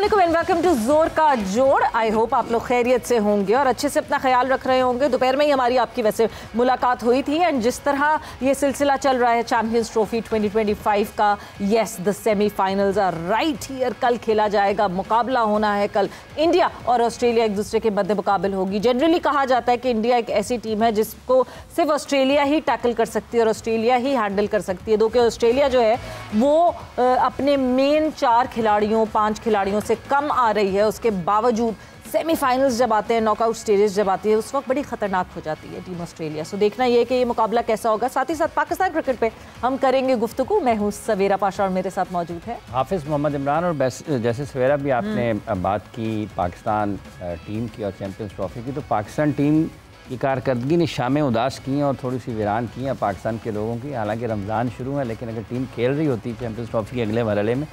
अस्सलामुअलैकुम and welcome to जोर का जोड़। आई होप आप लोग खैरियत से होंगे और अच्छे से अपना ख्याल रख रहे होंगे। दोपहर में ही हमारी आपकी वैसे मुलाकात हुई थी एंड जिस तरह ये सिलसिला चल रहा है चैंपियंस ट्रॉफी 2025 का, yes the semifinals are right here. कल खेला जाएगा, मुकाबला होना है कल। इंडिया और ऑस्ट्रेलिया एक दूसरे के मद्दे मुकाबल होगी। जनरली कहा जाता है कि इंडिया एक ऐसी टीम है जिसको सिर्फ ऑस्ट्रेलिया ही टैकल कर सकती है और ऑस्ट्रेलिया ही हैंडल कर सकती है। दो कि ऑस्ट्रेलिया जो है वो अपने मेन 4 खिलाड़ियों 5 खिलाड़ियों से कम आ रही है, उसके बावजूद सेमीफाइनल्स जब आते हैं, नॉकआउट स्टेजेस जब आती है, उस वक्त बड़ी खतरनाक हो जाती है टीम ऑस्ट्रेलिया। सो देखना ये कि ये मुकाबला कैसा होगा। साथ ही साथ पाकिस्तान क्रिकेट पे हम करेंगे गुफ्तगू। मैं हूँ सवेरा पाशा और मेरे साथ मौजूद है हाफिज़ मोहम्मद इमरान। और जैसे सवेरा भी आपने बात की पाकिस्तान टीम की और चैंपियंस ट्रॉफी की, तो पाकिस्तान टीम की कारकर्दगी ने शामें उदास की हैं और थोड़ी सी वीरान की हैं पाकिस्तान के लोगों की। हालांकि रमज़ान शुरू है, लेकिन अगर टीम खेल रही होती चैंपियंस ट्रॉफी के अगले मरहले में,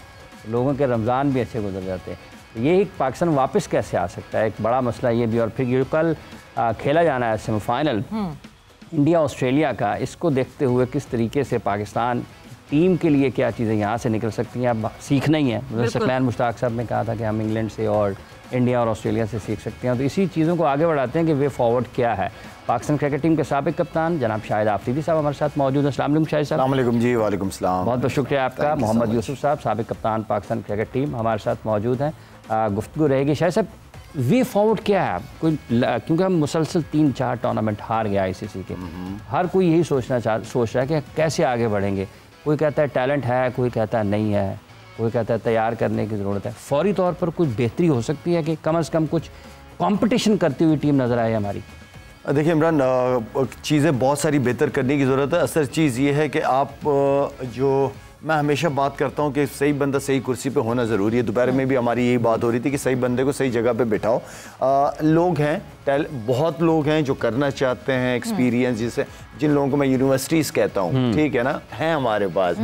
लोगों के रमज़ान भी अच्छे गुजर जाते हैं। तो ये पाकिस्तान वापस कैसे आ सकता है, एक बड़ा मसला ये भी। और फिर ये कल खेला जाना है सेमीफाइनल इंडिया ऑस्ट्रेलिया का, इसको देखते हुए किस तरीके से पाकिस्तान टीम के लिए क्या चीज़ें यहाँ से निकल सकती हैं, अब सीखना ही है। जैसे सकलैन मुश्ताक साहब ने कहा था कि हम इंग्लैंड से और इंडिया और ऑस्ट्रेलिया से सीख सकते हैं। तो इसी चीज़ों को आगे बढ़ाते हैं कि वे फॉरवर्ड क्या है। पाकिस्तान क्रिकेट टीम के साबिक कप्तान जनाब शाहिद आफरीदी साहब हमारे साथ मौजूद हैं। अस्सलाम वालेकुम शाहिद साहब। अस्सलाम वालेकुम जी। वालेकुम सलाम। बहुत बहुत शुक्रिया आपका। मोहम्मद यूसुफ साहब साबिक कप्तान पाकिस्तान क्रिकेट टीम हमारे साथ मौजूद हैं। गुफ्तगू रहेगी। शाहिद साहब, वे फॉरवर्ड क्या है कोई, क्योंकि हम मुसलसल 3-4 टूर्नामेंट हार गया ICC के, हर कोई यही सोच रहा है कि कैसे आगे बढ़ेंगे। कोई कहता है टैलेंट है, कोई कहता है नहीं है, कोई कहता है तैयार करने की ज़रूरत है। फौरी तौर पर कुछ बेहतरी हो सकती है कि कम से कम कुछ कंपटीशन करती हुई टीम नज़र आए हमारी। देखिए इमरान, चीज़ें बहुत सारी बेहतर करने की ज़रूरत है। असल चीज़ ये है कि आप जो मैं हमेशा बात करता हूँ कि सही बंदा सही कुर्सी पे होना ज़रूरी है। दोपहर में भी हमारी यही बात हो रही थी कि सही बंदे को सही जगह पे बिठाओ। लोग हैं, बहुत लोग हैं जो करना चाहते हैं, एक्सपीरियंस जिसे जिन लोगों को मैं यूनिवर्सिटीज़ कहता हूँ, ठीक है ना, हैं हमारे पास।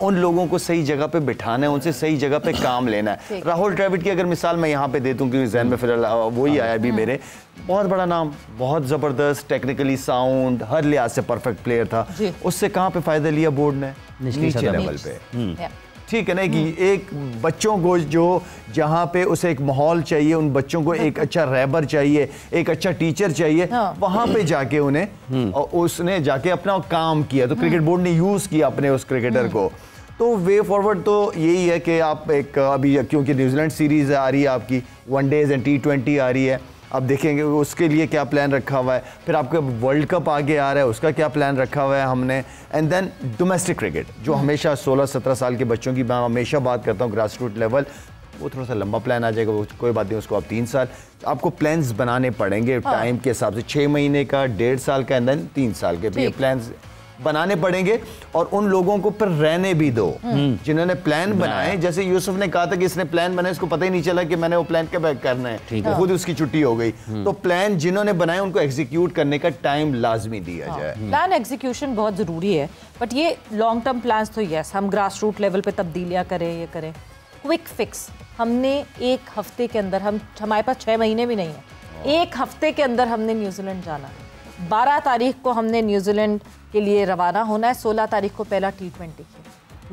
उन लोगों को सही जगह पे बिठाना है, उनसे सही जगह पे काम लेना है। राहुल द्रविड़ की अगर मिसाल मैं यहाँ पे दे दूँ, क्योंकि जहन में फिर वही आया भी मेरे, बहुत बड़ा नाम, बहुत ज़बरदस्त, टेक्निकली साउंड, हर लिहाज से परफेक्ट प्लेयर था। उससे कहाँ पे फ़ायदा लिया बोर्ड ने? नीचे लेवल पे। ठीक है ना, कि एक बच्चों को जो जहाँ पे उसे एक माहौल चाहिए, उन बच्चों को एक अच्छा रहबर चाहिए, एक अच्छा टीचर चाहिए, वहाँ पे जाके उन्हें उसने जाके अपना काम किया। तो क्रिकेट बोर्ड ने यूज़ किया अपने उस क्रिकेटर को। तो वे फॉरवर्ड तो यही है कि आप एक अभी क्योंकि न्यूजीलैंड सीरीज़ आ रही है आपकी, वनडेज एंड T20 आ रही है, अब देखेंगे उसके लिए क्या प्लान रखा हुआ है। फिर आपका वर्ल्ड कप आगे आ रहा है, उसका क्या प्लान रखा हुआ है हमने। एंड देन डोमेस्टिक क्रिकेट जो हमेशा 16-17 साल के बच्चों की मैं हमेशा बात करता हूँ, ग्रास रूट लेवल, वो थोड़ा सा लंबा प्लान आ जाएगा, वो कोई बात नहीं, उसको आप 3 साल आपको प्लान्स बनाने पड़ेंगे टाइम के हिसाब से, 6 महीने का, 1.5 साल का, एंड देन 3 साल के भी प्लान्स बनाने पड़ेंगे। और उन लोगों को फिर रहने भी दो जिन्होंने प्लान बनाए। जैसे यूसुफ ने कहा था कि इसने प्लान बनाए, इसको पता ही नहीं चला कि मैंने वो प्लान कब करना है, तो खुद उसकी छुट्टी हो गई। तो प्लान जिन्होंने बनाए उनको एग्जीक्यूट करने का टाइम लाजमी दिया जाए। प्लान एग्जीक्यूशन बहुत ज़रूरी है, बट ये लॉन्ग टर्म प्लान्स तो यस हम ग्रास रूट लेवल पे तब्दीलियाँ करें, ये करें। क्विक फिक्स हमने 1 हफ्ते के अंदर, हमारे पास 6 महीने भी नहीं है, 1 हफ्ते के अंदर हमने न्यूजीलैंड जाना है। 12 तारीख को हमने न्यूजीलैंड के लिए रवाना होना है, 16 तारीख को पहला T20 है।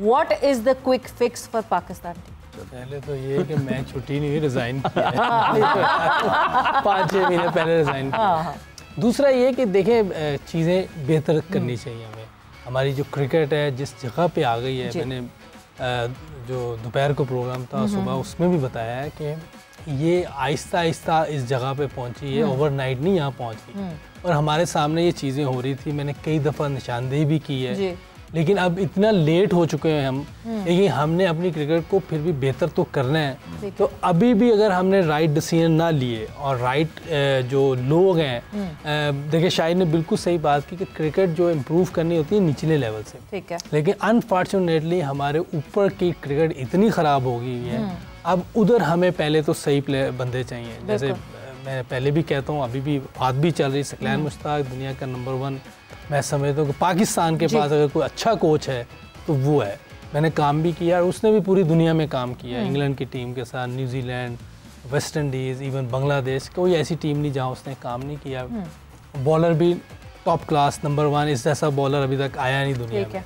What is the quick fix for Pakistan team? पहले तो ये कि मैं छुट्टी नहीं रिजाइन किया है। 5-6 महीने पहले रिजाइन किया। दूसरा ये कि देखें चीज़ें बेहतर करनी चाहिए हमें। हमारी जो क्रिकेट है जिस जगह पे आ गई है, मैंने जो दोपहर को प्रोग्राम था सुबह उसमें भी बताया है कि ये आहिस्ता आहिस्ता इस जगह पे पहुंची है, ओवरनाइट नहीं यहाँ पहुंची। और हमारे सामने ये चीज़ें हो रही थी, मैंने कई दफ़ा निशानदेही भी की है, लेकिन अब इतना लेट हो चुके हैं हम, लेकिन हमने अपनी क्रिकेट को फिर भी बेहतर तो करना है। तो अभी भी अगर हमने राइट डिसीजन ना लिए और राइट जो लोग हैं, देखिए शाहिद ने बिल्कुल सही बात की कि क्रिकेट जो इम्प्रूव करनी होती है निचले लेवल से, ठीक है, लेकिन अनफॉर्चुनेटली हमारे ऊपर की क्रिकेट इतनी ख़राब हो गई है। अब उधर हमें पहले तो सही प्लेयर बंदे चाहिए। जैसे मैं पहले भी कहता हूँ, अभी भी बात भी चल रही, सकलैन मुश्ताक दुनिया का नंबर 1 मैं समझता हूँ कि पाकिस्तान के पास अगर कोई अच्छा कोच है तो वो है। मैंने काम भी किया और उसने भी पूरी दुनिया में काम किया, इंग्लैंड की टीम के साथ, New Zealand, West Indies, even Bangladesh, कोई ऐसी टीम नहीं जहाँ उसने काम नहीं किया। बॉलर भी टॉप क्लास नंबर 1, इस जैसा बॉलर अभी तक आया नहीं दुनिया में।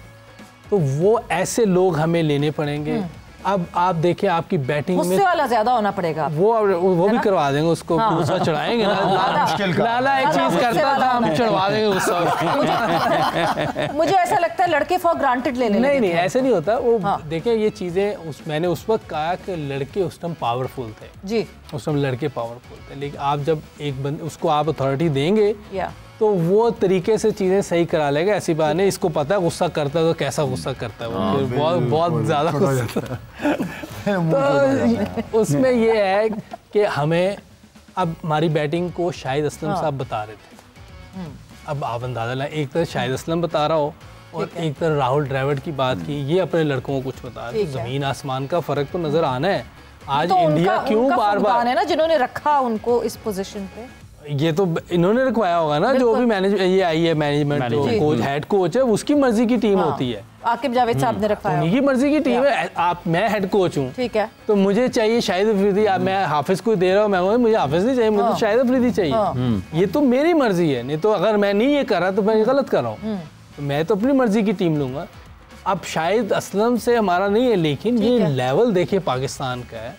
तो वो ऐसे लोग हमें लेने पड़ेंगे। अब आप देखें आपकी बैटिंग में गुस्से वाला ज्यादा होना पड़ेगा। वो भी करवा देंगे उसको, गुस्सा चढ़ाएंगे ना। लाला एक चीज करता था, हम चढ़वा देंगे गुस्सा। मुझे ऐसा लगता है लड़के फॉर ग्रांटेड ले लेते हैं। नहीं ऐसे नहीं होता वो। देखें ये चीजें मैंने उस वक्त कहा कि लड़के उस टाइम पावरफुल थे जी, उस टाइम लड़के पावरफुल थे, लेकिन आप जब एक बंदे उसको आप अथॉरिटी देंगे तो वो तरीके से चीज़ें सही करा लेगा। ऐसी बात नहीं, इसको पता है गुस्सा करता है तो कैसा गुस्सा करता है वो, फिर बहुत ज़्यादा गुस्सा। तो उसमें ये है कि हमें अब हमारी बैटिंग को शाहिद असलम साहब बता रहे थे। अब आप अंदाजा लें, एक तरह शाहिद असलम बता रहा हो और एक तरह राहुल द्रविड़ की बात की, ये अपने लड़कों को कुछ बता रहे। ज़मीन आसमान का फ़र्क तो नज़र आना है। आज इंडिया क्यों बार बार है ना जिन्होंने रखा उनको इस पोजीशन पे, ये तो इन्होंने रखवाया होगा ना, जो भी ये आई है मैनेजमेंट, जो कोच हेड कोच है उसकी मर्जी की टीम होती है। आकिब जावेद साहब ने रखवाया, उनकी मर्जी की टीम है। मैं हेड कोच हूँ, ठीक है, तो मुझे चाहिए शाहिद अफरीदी। मैं हाफिज को दे रहा हूँ, मैं मुझे हाफिज नहीं चाहिए, मुझे शाहिद अफरीदी चाहिए। ये तो मेरी मर्जी है, नहीं तो अगर मैं नहीं ये कर रहा तो मैं गलत कर रहा हूँ। तो मैं तो अपनी मर्जी की टीम लूंगा। अब शाहिद असलम से हमारा नहीं है, लेकिन ये लेवल देखिए पाकिस्तान का है।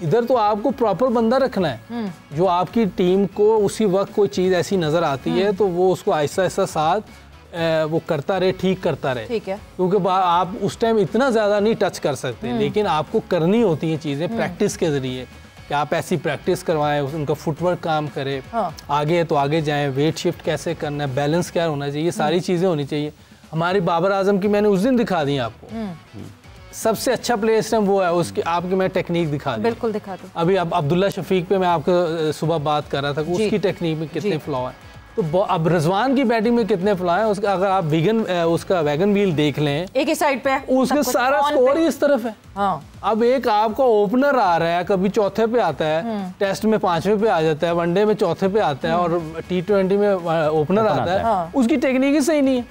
इधर तो आपको प्रॉपर बंदा रखना है जो आपकी टीम को उसी वक्त कोई चीज़ ऐसी नज़र आती है तो वो उसको आहिस्ता आहिस्ता साथ वो करता रहे, ठीक करता रहे। ठीक है, क्योंकि आप उस टाइम इतना ज़्यादा नहीं टच कर सकते, लेकिन आपको करनी होती हैं चीज़ें प्रैक्टिस के ज़रिए, कि आप ऐसी प्रैक्टिस करवाएं, उनका फुटवर्क काम करे। आगे तो आगे जाएं, वेट शिफ्ट कैसे करना है, बैलेंस क्या होना चाहिए, सारी चीज़ें होनी चाहिए। हमारी बाबर आजम की मैंने उस दिन दिखा दी आपको, सबसे अच्छा प्लेयर इस टाइम वो है, उसकी आपकी मैं टेक्निक दिखा दी। बिल्कुल दिखा दूं। अभी अब अब्दुल्ला शफीक पे मैं आपको सुबह बात कर रहा था कि उसकी टेक्निक में कितने फ्लॉ है। तो अब रिजवान की बैटिंग में कितने फ्लॉ है, उसका अगर आप उसका वैगन व्हील देख लें, एक ही साइड पे है, उसका सारा स्कोर ही इस तरफ है। अब एक आपका ओपनर आ रहा है, कभी चौथे पे आता है, टेस्ट में 5वें पे आ जाता है, वनडे में चौथे पे आता है और T20 में ओपनर आता है, उसकी टेक्निक ही सही नहीं है।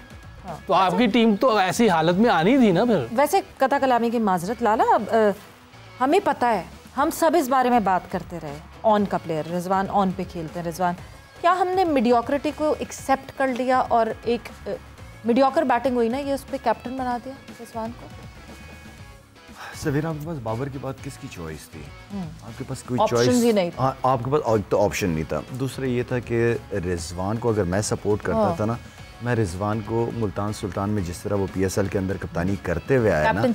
तो आपकी टीम तो ऐसी हालत में आनी थी ना। फिर वैसे कथा कलामी की माजरत लाला, हमें पता है, हम सब इस बारे में बात करते रहे, ऑन का प्लेयर रिजवान ऑन पे खेलते हैं रिजवान, क्या हमने मीडियोक्रिटी को एक्सेप्ट कर लिया और एक मीडियोकर बैटिंग हुई ना, ये उस पर कैप्टन बना दिया रिजवान को? सवेरा आपके पास बाबर के बाद किसकी चॉइस थी? आपके पास कोई चॉइस ही नहीं था। आपके पास तो ऑप्शन नहीं था। दूसरा ये था कि रिजवान को अगर मैं सपोर्ट करता था ना, मैं रिजवान को मुल्तान सुल्तान में जिस तरह वो PSL के अंदर कप्तानी करते हुए आया ना,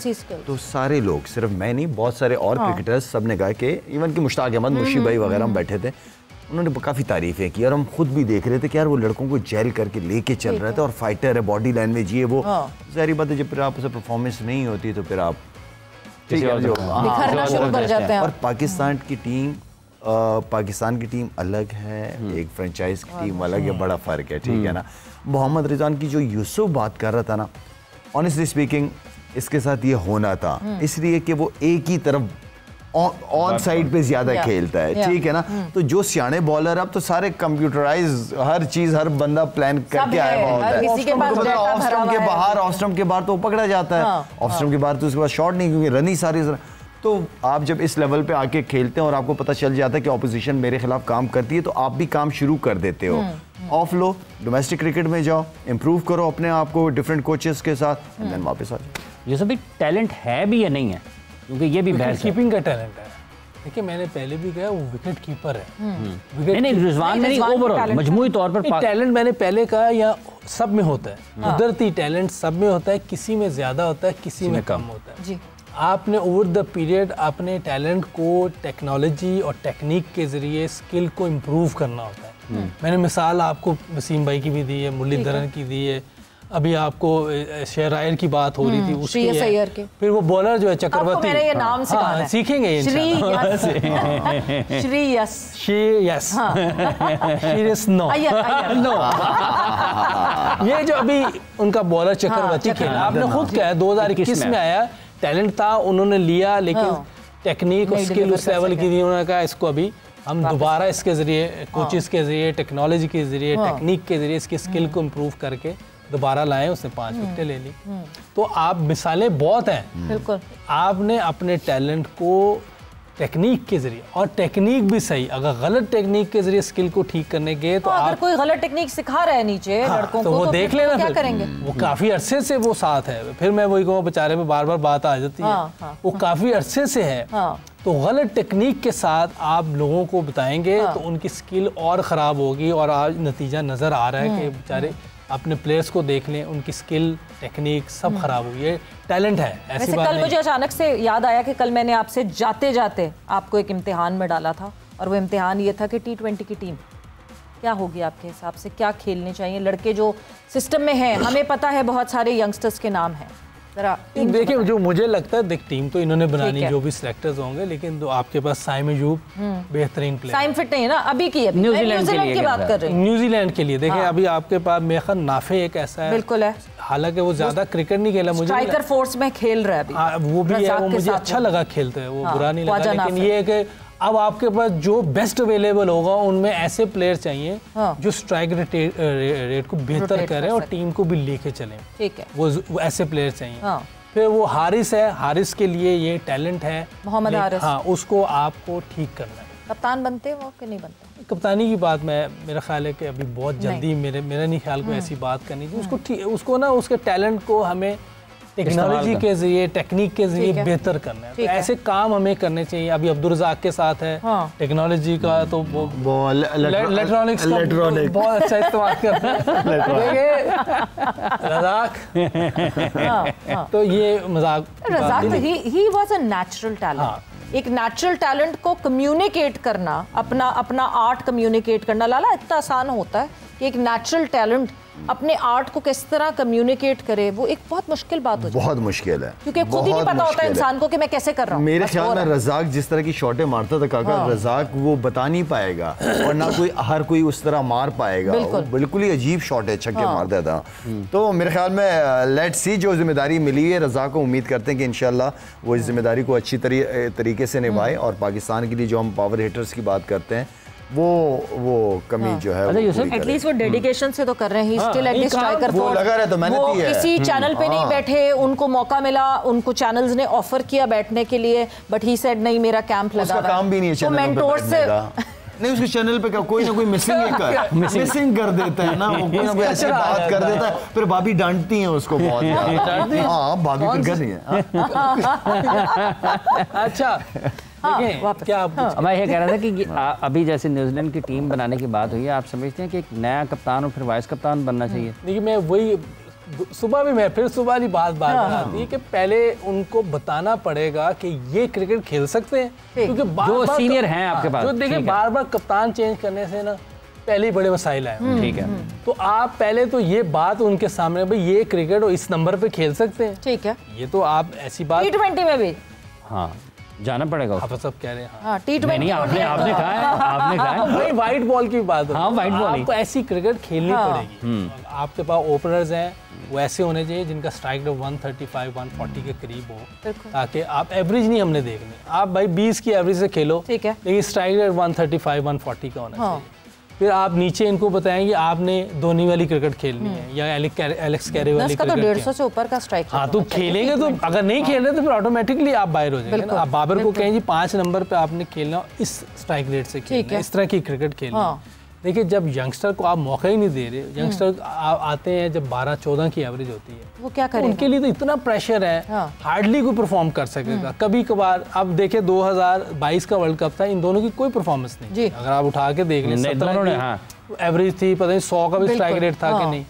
तो सारे लोग, सिर्फ मैं नहीं, बहुत सारे और क्रिकेटर्स सब ने कहा कि इवन कि मुश्ताक अहमद, मुर्शी भाई वगैरह हम बैठे थे, उन्होंने काफ़ी तारीफ़ें की और हम खुद भी देख रहे थे कि यार वो लड़कों को जेल करके लेके चल रहे थे और फाइटर है, बॉडी लैंग्वेज ये वो। ज़ाहिर बात है जब फिर आप उसे परफॉर्मेंस नहीं होती तो फिर आप बिखरना शुरू कर जाते हैं। और पाकिस्तान की टीम अलग है, एक फ्रेंचाइज की टीम अलग है, बड़ा फ़र्क है, ठीक है ना। मोहम्मद रिजवान की जो यूसुफ बात कर रहा था ना, ऑनेस्टली स्पीकिंग इसके साथ ये होना था, इसलिए कि वो एक ही तरफ ऑन साइड पे ज्यादा खेलता है, ठीक है ना। तो जो सियाने बॉलर, अब तो सारे कंप्यूटराइज, हर चीज हर बंदा प्लान करके आया हुआ होता है। ऑफ स्टंप के बाहर तो पकड़ा जाता है, ऑफ स्टंप के बाहर तो उसके बाद शॉट नहीं, क्योंकि रन ही सारी। तो आप जब इस लेवल पे आके खेलते हैं और आपको पता चल जाता है कि ऑपोजिशन मेरे खिलाफ काम करती है, तो आप भी काम शुरू कर देते हो। ऑफ लो, डोमेस्टिक क्रिकेट में जाओ, इंप्रूव करो अपने आप को डिफरेंट कोचेस के साथ, एंड देन वापस आ जाओ। ये सब भी टैलेंट है भी या नहीं है, क्योंकि ये भी विकेट कीपिंग का टैलेंट है। देखिए मैंने पहले भी कहा वो विकेट कीपर है। नहीं रिजवान में नहीं, ओवरऑल मजमूई तौर पर टैलेंट मैंने पहले कहा, या सब में होता है, कुदरती टैलेंट सब में होता है, किसी में ज्यादा होता है, किसी में कम होता है जी। आपने ओवर द पीरियड अपने टैलेंट को टेक्नोलॉजी और टेक्निक के जरिए स्किल को इम्प्रूव करना होता है। मैंने मिसाल आपको वसीम भाई की भी दी है, मुरलीधरन की दी है, अभी आपको शेर आयर की बात हो रही थी उसकी है। फिर वो बॉलर जो है चक्रवर्ती, मैंने ये नाम सिखाना है, सीखेंगे ये जो अभी उनका बॉलर चक्रवर्ती खेला, आपने खुद कहा 2021 में आया, टैलेंट था, उन्होंने लिया, लेकिन टेक्निक और स्किल उस लेवल की थी, उन्होंने कहा इसको अभी हम दोबारा इसके जरिए, कोचेस के जरिए, टेक्नोलॉजी के जरिए, टेक्निक के जरिए इसकी स्किल को इम्प्रूव करके दोबारा लाए, उसने 5 विकेटें ले ली। तो आप मिसालें बहुत हैं। बिल्कुल, आपने अपने टैलेंट को टेक्निक के जरिए, और टेक्निक भी सही, अगर गलत टेक्निक के जरिए स्किल को ठीक करने गए तो अगर आप कोई गलत टेक्निक सिखा रहा है नीचे लड़कों तो को, वो तो देख फिर लेना, क्या फिर करेंगे? वो काफी अरसे से वो साथ है, फिर मैं वही कहूँ बेचारे पे बार बार बात आ जाती है, वो काफी अरसे से है, तो गलत टेक्निक के साथ आप लोगों को बताएंगे तो उनकी स्किल और ख़राब होगी, और आज नतीजा नज़र आ रहा है कि बेचारे अपने प्लेयर्स को देख लें, उनकी स्किल टेक्निक सब ख़राब हुई है, टैलेंट है ऐसी बात कल नहीं। मुझे अचानक से याद आया कि कल मैंने आपसे जाते जाते आपको एक इम्तिहान में डाला था, और वो इम्तिहान ये था कि T20 की टीम क्या होगी आपके हिसाब से, क्या खेलने चाहिए लड़के जो सिस्टम में हैं? हमें पता है बहुत सारे यंगस्टर्स के नाम हैं, जरा देखिए जो मुझे लगता है, देख टीम तो इन्होंने बनानी जो भी सिलेक्टर्स होंगे, लेकिन तो आपके पास साइम अयूब बेहतरीन प्लेयर, साइम फिट नहीं है ना अभी की, न्यूजीलैंड की बात कर रहे हैं, न्यूजीलैंड के लिए देखिए अभी आपके पास मेरे ख्याल नाफे एक ऐसा है, बिल्कुल है, हालांकि वो ज्यादा क्रिकेट नहीं खेला, मुझे स्ट्राइकर फोर्स में खेल रहा है अभी, वो भी है, वो मुझे अच्छा लगा खेलते हैं, वो बुरा नहीं लगा, लेकिन ये है कि अब आपके पास जो बेस्ट अवेलेबल होगा उनमें ऐसे प्लेयर चाहिए जो स्ट्राइक रेट को बेहतर करें और टीम को भी लेके चलें, ठीक है, वो ऐसे प्लेयर चाहिए। फिर वो हारिस है, हारिस के लिए ये टैलेंट है, मोहम्मद हारिस, हाँ उसको आपको ठीक करना है। कप्तान बनते वो कि नहीं बनते? कप्तानी की बात मेरा ख्याल है कि अभी बहुत जल्दी मेरा नहीं ख्याल को ऐसी बात करनी चाहिए, उसको ना उसके टैलेंट को हमें टेक्नोलॉजी के जरिए, टेक्निक के जरिए बेहतर करना है, तो ऐसे काम हमें करने चाहिए। अभी अब्दुल रज़ाक के साथ है, टेक्नोलॉजी का तो वो इलेक्ट्रॉनिक्स का बहुत अच्छा इस्तेमाल करते हैं रज़ाक, तो ये मजाक, रज़ाक ही वाज अ नेचुरल टैलेंट, एक नेचुरल टैलेंट को कम्युनिकेट करना, अपना आर्ट कम्युनिकेट करना, लाला इतना आसान होता है कि एक नेचुरल टैलेंट अपने आर्ट को किस तरह कम्युनिकेट करे, वो एक बहुत मुश्किल बात होती है, बहुत मुश्किल है, क्योंकि खुद ही नहीं पता होता इंसान को कि मैं कैसे कर रहा हूँ। मेरे ख्याल में रज़ाक जिस तरह की शॉटें मारता था काका, रज़ाक वो बता नहीं पाएगा, और ना हर कोई उस तरह मार पाएगा, बिल्कुल ही अजीब शॉट है, छक्के मारता था। तो मेरे ख्याल में लेट्स सी, जो जिम्मेदारी मिली है रज़ाक को, उम्मीद करते हैं कि इंशाल्लाह वो इस जिम्मेदारी को अच्छी तरीके से निभाए, और पाकिस्तान के लिए जो हम पावर हिटर्स की बात करते हैं वो कमी जो है एटलीस्ट वो डेडिकेशन से तो कर रहे हैं, स्टिल एट द स्ट्राइकर वो लगा रहे तो मेहनत ही है, किसी चैनल पे नहीं बैठे, उनको मौका मिला, उनको चैनल्स ने ऑफर किया बैठने के लिए, बट ही सेड नहीं मेरा कैंप लगा, उसका काम भी नहीं है चैनल पे मेंटोर से नहीं, उसके चैनल पे कोई ना कोई मिसिंग कर देता है ना, वो कोई ना कोई ऐसी बात कर देता है, फिर भाभी डांटती हैं उसको बहुत, हाँ भाभी फिर कर रही है। अच्छा क्या मैं ये कह रहा था कि अभी जैसे न्यूजीलैंड की टीम बनाने की बात हुई है, आप समझते हैं कि एक नया कप्तान और फिर वाइस कप्तान बनना चाहिए? देखिए मैं वही सुबह भी मैं फिर सुबह की बात आती है कि पहले उनको बताना पड़ेगा कि ये क्रिकेट खेल सकते हैं, क्योंकि जो सीनियर हैं आपके पास, जो देखिए बार बार कप्तान चेंज करने से ना पहले ही बड़े मसाइल आए, ठीक है, तो आप पहले तो ये बात उनके सामने, भाई ये क्रिकेट और इस नंबर पे खेल सकते हैं, ठीक है, ये तो आप ऐसी बात T20 में भी हाँ जाना पड़ेगा, आप सब कह रहे हैं, हाँ T20 नहीं आपने कहा है भाई वाइट बॉल की बात, हाँ वाइट बॉल, आपको ऐसी क्रिकेट खेलनी पड़ेगी, आपके पास ओपनर्स हैं वो ऐसे होने चाहिए जिनका स्ट्राइक रेट 135-140 के करीब हो, ताकि आप एवरेज नहीं हमने देखनी, आप भाई 20 की एवरेज से खेलो, ठीक है, लेकिन स्ट्राइक रेट 135-140 का होना चाहिए। फिर आप नीचे इनको बताएंगे आपने धोनी वाली क्रिकेट खेलनी है या एलेक्स कैरी वाली क्रिकेट, तो 150 से ऊपर का स्ट्राइक, हाँ तो खेलेंगे, तो अगर नहीं खेल रहे तो फिर ऑटोमेटिकली आप बाहर हो जाएंगे ना। आप बाबर को कहें जी 5 नंबर पे आपने खेलना, इस स्ट्राइक रेट से खेलना, इस तरह की क्रिकेट खेलनी। देखिए जब यंगस्टर को आप मौका ही नहीं दे रहे, यंगस्टर आते हैं जब 12-14 की एवरेज होती है, वो क्या करें, उनके लिए तो इतना प्रेशर है, हार्डली कोई परफॉर्म कर सकेगा। कभी कभार अब देखिए 2022 का वर्ल्ड कप था, इन दोनों की कोई परफॉर्मेंस नहीं, अगर आप उठा के देख लें, एवरेज थी, पता नहीं 100 का भी स्ट्राइक रेट था कि नहीं,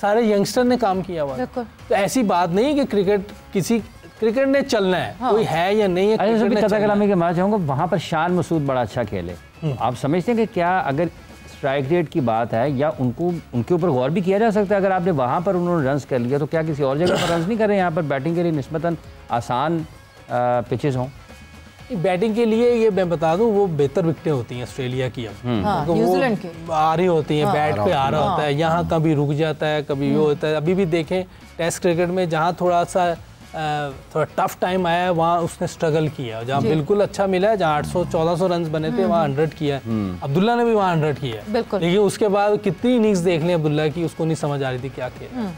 सारे यंगस्टर ने काम किया हुआ। तो ऐसी बात नहीं कि क्रिकेट ने चलना है, कोई है या नहीं है। कथा कलामी के मैं चाहूँगा वहाँ पर शान मसूद बड़ा अच्छा खेले, आप समझते हैं कि क्या अगर स्ट्राइक रेट की बात है या उनके ऊपर गौर भी किया जा सकता है? अगर आपने वहाँ पर उन्होंने रन्स कर लिया तो क्या किसी और जगह पर रन्स नहीं कर रहे हैं? यहाँ पर बैटिंग के लिए निस्बतन आसान पिचेस हों, बैटिंग के लिए ये मैं बता दूं वो बेहतर विकेटें होती हैं ऑस्ट्रेलिया की, अब तो न्यूजीलैंड की आ रही होती हैं, बैट पे आ रहा होता है, यहाँ कभी रुक जाता है, कभी वो होता है। अभी भी देखें टेस्ट क्रिकेट में जहाँ थोड़ा टफ टाइम आया है वहाँ उसने स्ट्रगल किया, जहाँ बिल्कुल अच्छा मिला है, जहाँ 800-1400 रन बने थे वहाँ 100 किया है। अब्दुल्ला ने भी वहाँ 100 किया है, लेकिन उसके बाद कितनी इनिंग्स देख लें अब्दुल्ला की, उसको नहीं समझ आ रही थी क्या खेलना।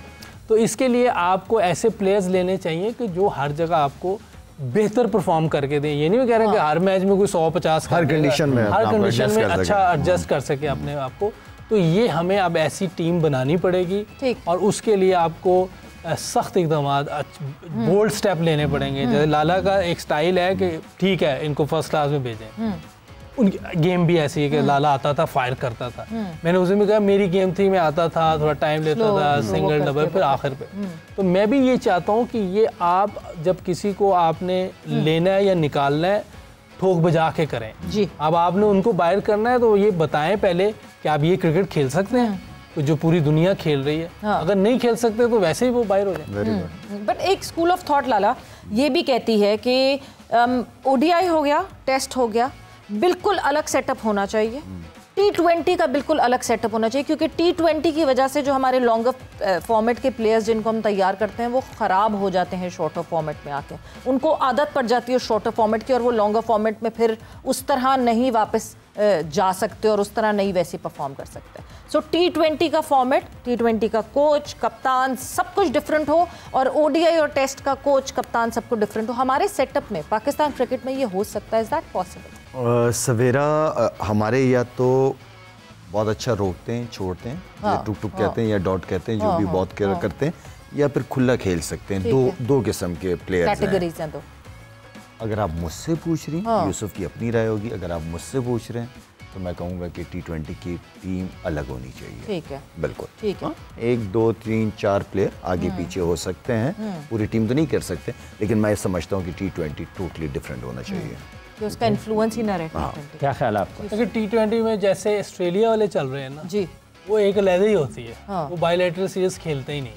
तो इसके लिए आपको ऐसे प्लेयर्स लेने चाहिए कि जो हर जगह आपको बेहतर परफॉर्म करके दें। ये नहीं मैं कह रहा कि हर मैच में कोई 100-50 हर कंडीशन में अच्छा एडजस्ट कर सके अपने आप को। तो ये हमें अब ऐसी टीम बनानी पड़ेगी और उसके लिए आपको सख्त इकदाम बोल्ड स्टेप लेने पड़ेंगे। जैसे लाला का एक स्टाइल है कि ठीक है इनको फर्स्ट क्लास में भेजें, उनकी गेम भी ऐसी है कि लाला आता था फायर करता था। मैंने उस दिन भी कहा मेरी गेम थी, मैं आता था थोड़ा टाइम लेता था, सिंगल डबल फिर आखिर पे। तो मैं भी ये चाहता हूँ कि ये आप जब किसी को आपने लेना है या निकालना है ठोक बजा के करें जी। अब आपने उनको बाहर करना है तो ये बताएं पहले कि आप ये क्रिकेट खेल सकते हैं, तो जो पूरी दुनिया खेल रही है। अगर नहीं खेल सकते तो वैसे ही वो बाहर हो जाए। बट एक स्कूल ऑफ थॉट लाला ये भी कहती है कि ओडीआई हो गया, टेस्ट हो गया, बिल्कुल अलग सेटअप होना चाहिए। T20 का बिल्कुल अलग सेटअप होना चाहिए, क्योंकि T20 की वजह से जो हमारे लॉन्गर फॉर्मेट के प्लेयर्स जिनको हम तैयार करते हैं वो ख़राब हो जाते हैं शॉर्टर फॉर्मेट में आके। उनको आदत पड़ जाती है शॉर्टर फॉर्मेट की और वो लॉन्गर फॉर्मेट में फिर उस तरह नहीं वापस जा सकते और उस तरह नहीं वैसे परफॉर्म कर सकते। सो T20 का फॉर्मेट, T20 का कोच, कप्तान सब कुछ डिफरेंट हो और ODI और टेस्ट का कोच, कप्तान सब कुछ डिफरेंट हो। हमारे सेटअप में पाकिस्तान क्रिकेट में ये हो सकता है? Is that possible? सवेरा हमारे या तो बहुत अच्छा रोकते हैं, छोड़ते हैं, टुक टुक कहते हैं या डॉट कहते हैं, जो भी बहुत करते हैं, या फिर खुला खेल सकते हैं। दो किस्म के प्लेयर्स कैटेगरीज हैं। तो अगर आप मुझसे पूछ रही हैं, यूसुफ की अपनी राय होगी। अगर आप मुझसे पूछ रहे हैं तो मैं कहूँगा कि T20 की टीम अलग होनी चाहिए। ठीक है, बिल्कुल ठीक है। 1 2 3 4 प्लेयर आगे पीछे हो सकते हैं, पूरी टीम तो नहीं कर सकते, लेकिन मैं समझता हूँ कि T20 टोटली डिफरेंट होना चाहिए, कि उसका इन्फ्लुएंस ही ना रहे। क्या ख्याल है आपका? क्योंकि T20 में जैसे ऑस्ट्रेलिया वाले चल रहे हैं ना जी, वो एक अलग ही होती है। वो बायलैटरल सीरीज खेलते ही नहीं।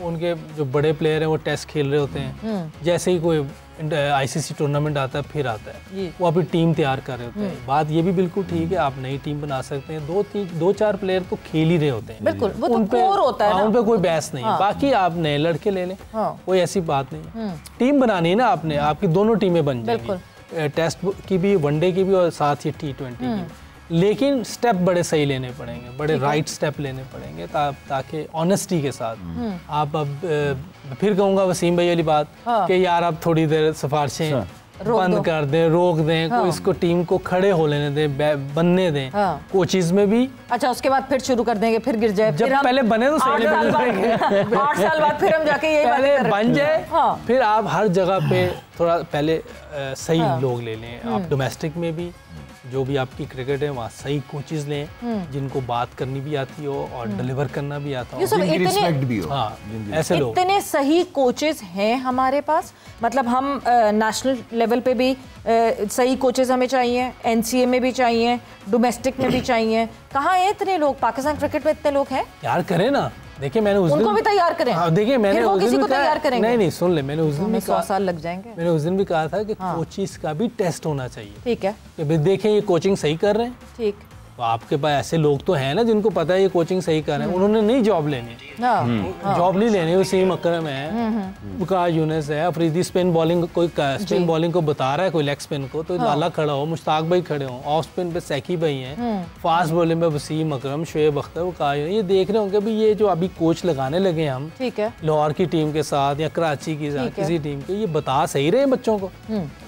उनके जो बड़े प्लेयर हैं वो टेस्ट खेल रहे होते हैं, जैसे ही कोई ICC टूर्नामेंट आता है फिर आता है वो अभी टीम तैयार कर रहे होते हैं। बात ये भी बिल्कुल ठीक है, आप नई टीम बना सकते हैं। 2-4 प्लेयर तो खेल ही रहे होते हैं, बिल्कुल वो तो कोर होता है ना, उन पे कोई बहस नहीं है। बाकी आप नए लड़के ले लें, कोई ऐसी बात नहीं है। टीम बनानी है ना आपने, आपकी दोनों टीमें बन जाएंगी, टेस्ट की भी, वनडे की भी और साथ ही T20 की। लेकिन स्टेप बड़े सही लेने पड़ेंगे, बड़े राइट स्टेप लेने पड़ेंगे ताकि ऑनेस्टी के साथ आप। अब फिर कहूँगा वसीम भाई वाली बात कि यार आप थोड़ी देर सिफारिशें बंद कर दें, रोक दें, कोई इसको टीम को खड़े हो लेने दें, बनने दें। कोचिज में भी अच्छा, उसके बाद फिर शुरू कर देंगे, फिर गिर जाए। जब पहले बने तो सही 8 साल बाद फिर हम जाके यही पहले बन जाए, फिर आप हर जगह पे थोड़ा पहले सही लोग ले लें। आप डोमेस्टिक में भी जो भी आपकी क्रिकेट है वहाँ सही कोचेस लें जिनको बात करनी भी आती हो और डिलीवर करना भी आता हो, जिनकी रिस्पेक्ट भी हो। हाँ, ऐसे लोग इतने सही कोचेस हैं हमारे पास। मतलब हम नेशनल लेवल पे भी सही कोचेस हमें चाहिए, NCA में भी चाहिए, डोमेस्टिक में भी चाहिए। कहाँ हैं इतने लोग? पाकिस्तान क्रिकेट में इतने लोग हैं, यार करें ना। देखिए मैंने उस दिन उनको भी तैयार करें। देखिए मैंने उस दिन भी तैयार करेंगे। नहीं सुन ले, मैंने उस दिन भी 100 साल लग जाएंगे। मैंने उस दिन भी कहा था कि कोचिस का भी टेस्ट होना चाहिए। ठीक है, कि देखें ये कोचिंग सही कर रहे हैं। ठीक, तो आपके पास ऐसे लोग तो हैं ना जिनको पता है ये कोचिंग सही कर रहे हैं, उन्होंने नहीं जॉब लेनी, जॉब नहीं लेनी। वसीम अकरम है, वकास यूनिस है, अफरीदी स्पिन बॉलिंग, कोई स्पिन बॉलिंग को बता रहा है, कोई लेग स्पिन को, तो लाला खड़ा हो, मुश्ताक भाई खड़े हो, ऑफ स्पिन पे सैकी भाई हैं, फास्ट बॉलिंग में वसीम अकरम, शोएब अख्तर, वकास, ये देख रहे होंगे भी ये जो अभी कोच लगाने लगे हम, ठीक है, लाहौर की टीम के साथ या कराची की साथ किसी टीम के, ये बता सही रहे हैं बच्चों को,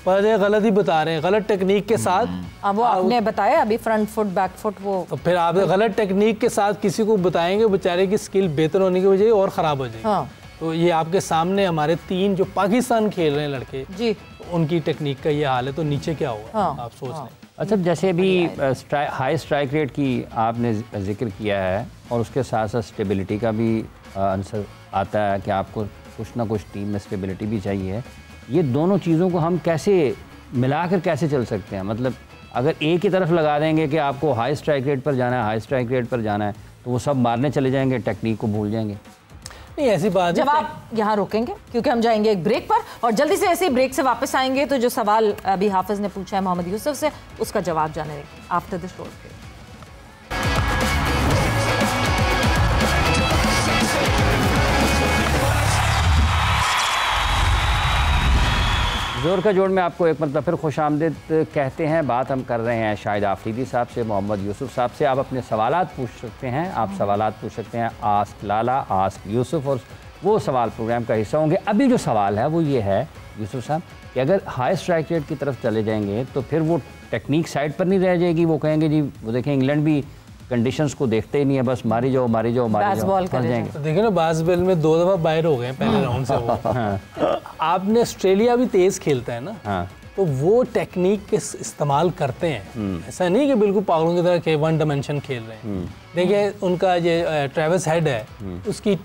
पर गलत ही बता रहे हैं, गलत टेक्निक के साथ। वो आपने बताया अभी फ्रंट फुट बैक फुट, वो तो फिर आप गलत टेक्निक के साथ किसी को बताएंगे, बेचारे की स्किल बेहतर होने की वजह और ख़राब हो जाएगी। तो ये आपके सामने हमारे 3 जो पाकिस्तान खेल रहे हैं लड़के जी, उनकी टेक्निक का ये हाल है, तो नीचे क्या होगा आप सोच लें। अच्छा, जैसे अभी हाई स्ट्राइक रेट की आपने जिक्र किया है और उसके साथ साथ स्टेबिलिटी का भी आंसर आता है कि आपको कुछ ना कुछ टीम में स्टेबिलिटी भी चाहिए। ये दोनों चीज़ों को हम कैसे मिलाकर कैसे चल सकते हैं? मतलब अगर एक ही तरफ लगा देंगे कि आपको हाई स्ट्राइक रेट पर जाना है, हाई स्ट्राइक रेट पर जाना है, तो वो सब मारने चले जाएंगे, टेक्निक को भूल जाएंगे। नहीं, ऐसी बात जब आप यहाँ रोकेंगे, क्योंकि हम जाएंगे एक ब्रेक पर और जल्दी से ऐसे ही ब्रेक से वापस आएंगे तो जो सवाल अभी हाफिज ने पूछा है मोहम्मद यूसुफ से, उसका जवाब जाने आफ्टर दिस शॉर्ट ब्रेक। जोर का जोड़ में आपको एक मतलब फिर खुश आमदीद कहते हैं। बात हम कर रहे हैं शाहिद आफरीदी साहब से, मोहम्मद यूसुफ साहब से। आप अपने सवालात पूछ सकते हैं, आप सवालात पूछ सकते हैं आस्क लाला, आस्क यूसुफ, और वो सवाल प्रोग्राम का हिस्सा होंगे। अभी जो सवाल है वो ये है यूसुफ साहब कि अगर हाई स्ट्राइक रेट की तरफ चले जाएंगे तो फिर वो टेक्निक साइड पर नहीं रह जाएगी, वो कहेंगे जी वो देखें इंग्लैंड भी कंडीशंस को देखते ही नहीं है, बस मारी जाओ मारी जाओ मारी जाओ, फंस जाएंगे। तो देखिए ना बास बॉल में 2 दफ़ा बाहर हो गए पहले राउंड से वो। आपने ऑस्ट्रेलिया भी तेज़ खेलता है ना, तो वो टेक्निक के इस्तेमाल करते हैं, ऐसा नहीं कि बिल्कुल पागलों की तरह के वन डायमेंशन खेल रहे हैं। देखिए उनका ये ट्रेविस हेड है, उसकी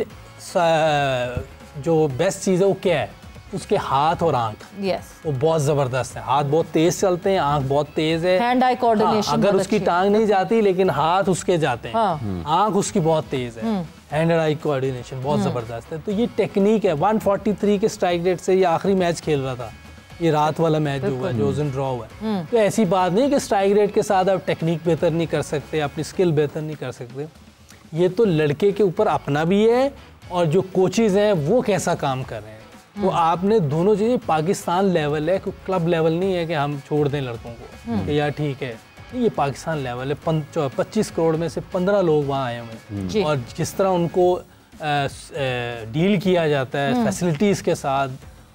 जो बेस्ट चीज़ है वो क्या है, उसके हाथ और आंख वो बहुत ज़बरदस्त है। हाथ बहुत तेज़ चलते हैं, आंख बहुत तेज़ है, हैंड आई कोऑर्डिनेशन। अगर उसकी टांग नहीं जाती लेकिन हाथ उसके जाते हैं, आंख उसकी बहुत तेज़ है, हैंड आई कोऑर्डिनेशन बहुत ज़बरदस्त है। तो ये टेक्निक है। 143 के स्ट्राइक रेट से ये आखिरी मैच खेल रहा था, ये रात वाला मैच जो हुआ, जो उस दिन ड्रॉ हुआ है। तो ऐसी बात नहीं कि स्ट्राइक रेट के साथ आप टेक्निक बेहतर नहीं कर सकते, अपनी स्किल बेहतर नहीं कर सकते। ये तो लड़के के ऊपर अपना भी है और जो कोचेज़ हैं वो कैसा काम कर रहे हैं। तो आपने दोनों चीज़ें, पाकिस्तान लेवल है, कोई क्लब लेवल नहीं है कि हम छोड़ दें लड़कों को कि यार ठीक है। ये पाकिस्तान लेवल है, 25 करोड़ में से 15 लोग वहाँ आए हुए हैं और जिस तरह उनको डील किया जाता है फैसिलिटीज़ के साथ,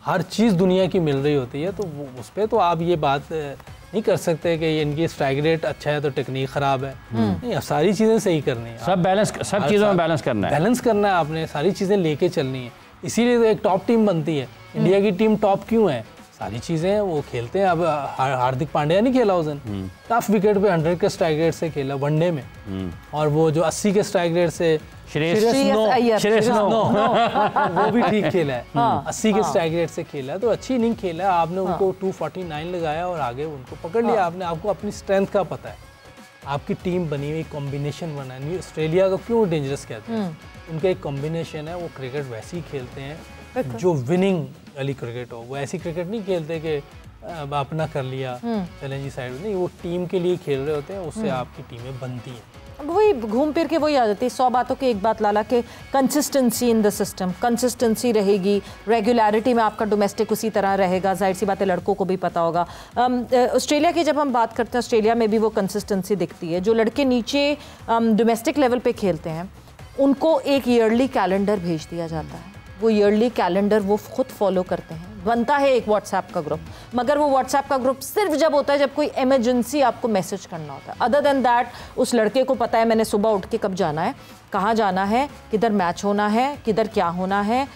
हर चीज़ दुनिया की मिल रही होती है, तो उस पर तो आप ये बात नहीं कर सकते कि इनकी स्ट्राइक रेट अच्छा है तो टेक्निक ख़राब है। नहीं, सारी चीज़ें सही करनी है, सब चीज़ों में बैलेंस करना है आपने, सारी चीज़ें लेके चलनी है। इसीलिए तो एक टॉप टीम बनती है। इंडिया की टीम टॉप क्यों है? सारी चीज़ें वो खेलते हैं। अब हार्दिक पांड्या नहीं खेला उस दिन, टफ विकेट पे 100 के स्ट्राइक रेट से खेला वनडे में, और वो जो 80 के स्ट्राइक रेट से श्रेयस वो भी ठीक खेला है। 80 के स्ट्राइक रेट से खेला है, तो अच्छी इनिंग खेला है। आपने उनको 249 लगाया और आगे उनको पकड़ लिया आपने। आपको अपनी स्ट्रेंथ का पता है, आपकी टीम बनी हुई, कॉम्बिनेशन बना है। ऑस्ट्रेलिया को क्यों डेंजरस कहते हैं? उनका एक कॉम्बिनेशन है, वो क्रिकेट वैसी खेलते हैं जो विनिंग वाली क्रिकेट हो। वो ऐसी क्रिकेट नहीं खेलते कि अपना कर लिया चलें जी साइड, नहीं, वो टीम के लिए खेल रहे होते हैं, उससे आपकी टीमें बनती हैं। वही घूम फिर के वही आ जाती है 100 बातों की एक बात लाला के consistency in the system, consistency रहेगी, रेगुलरिटी में आपका डोमेस्टिक उसी तरह रहेगा। जाहिर सी बात है लड़कों को भी पता होगा। ऑस्ट्रेलिया की जब हम बात करते हैं, ऑस्ट्रेलिया में भी वो कंसिस्टेंसी दिखती है। जो लड़के नीचे डोमेस्टिक लेवल पे खेलते हैं उनको एक ईयरली कैलेंडर भेज दिया जाता है। वो ईयरली कैलेंडर वो खुद फॉलो करते हैं। बनता है एक व्हाट्सएप का ग्रुप, मगर वो व्हाट्सएप का ग्रुप सिर्फ जब होता है जब कोई इमरजेंसी आपको मैसेज करना होता है। अदर देन दैट उस लड़के को पता है मैंने सुबह उठ के कब जाना है, कहाँ जाना है, किधर मैच होना है, किधर क्या होना है,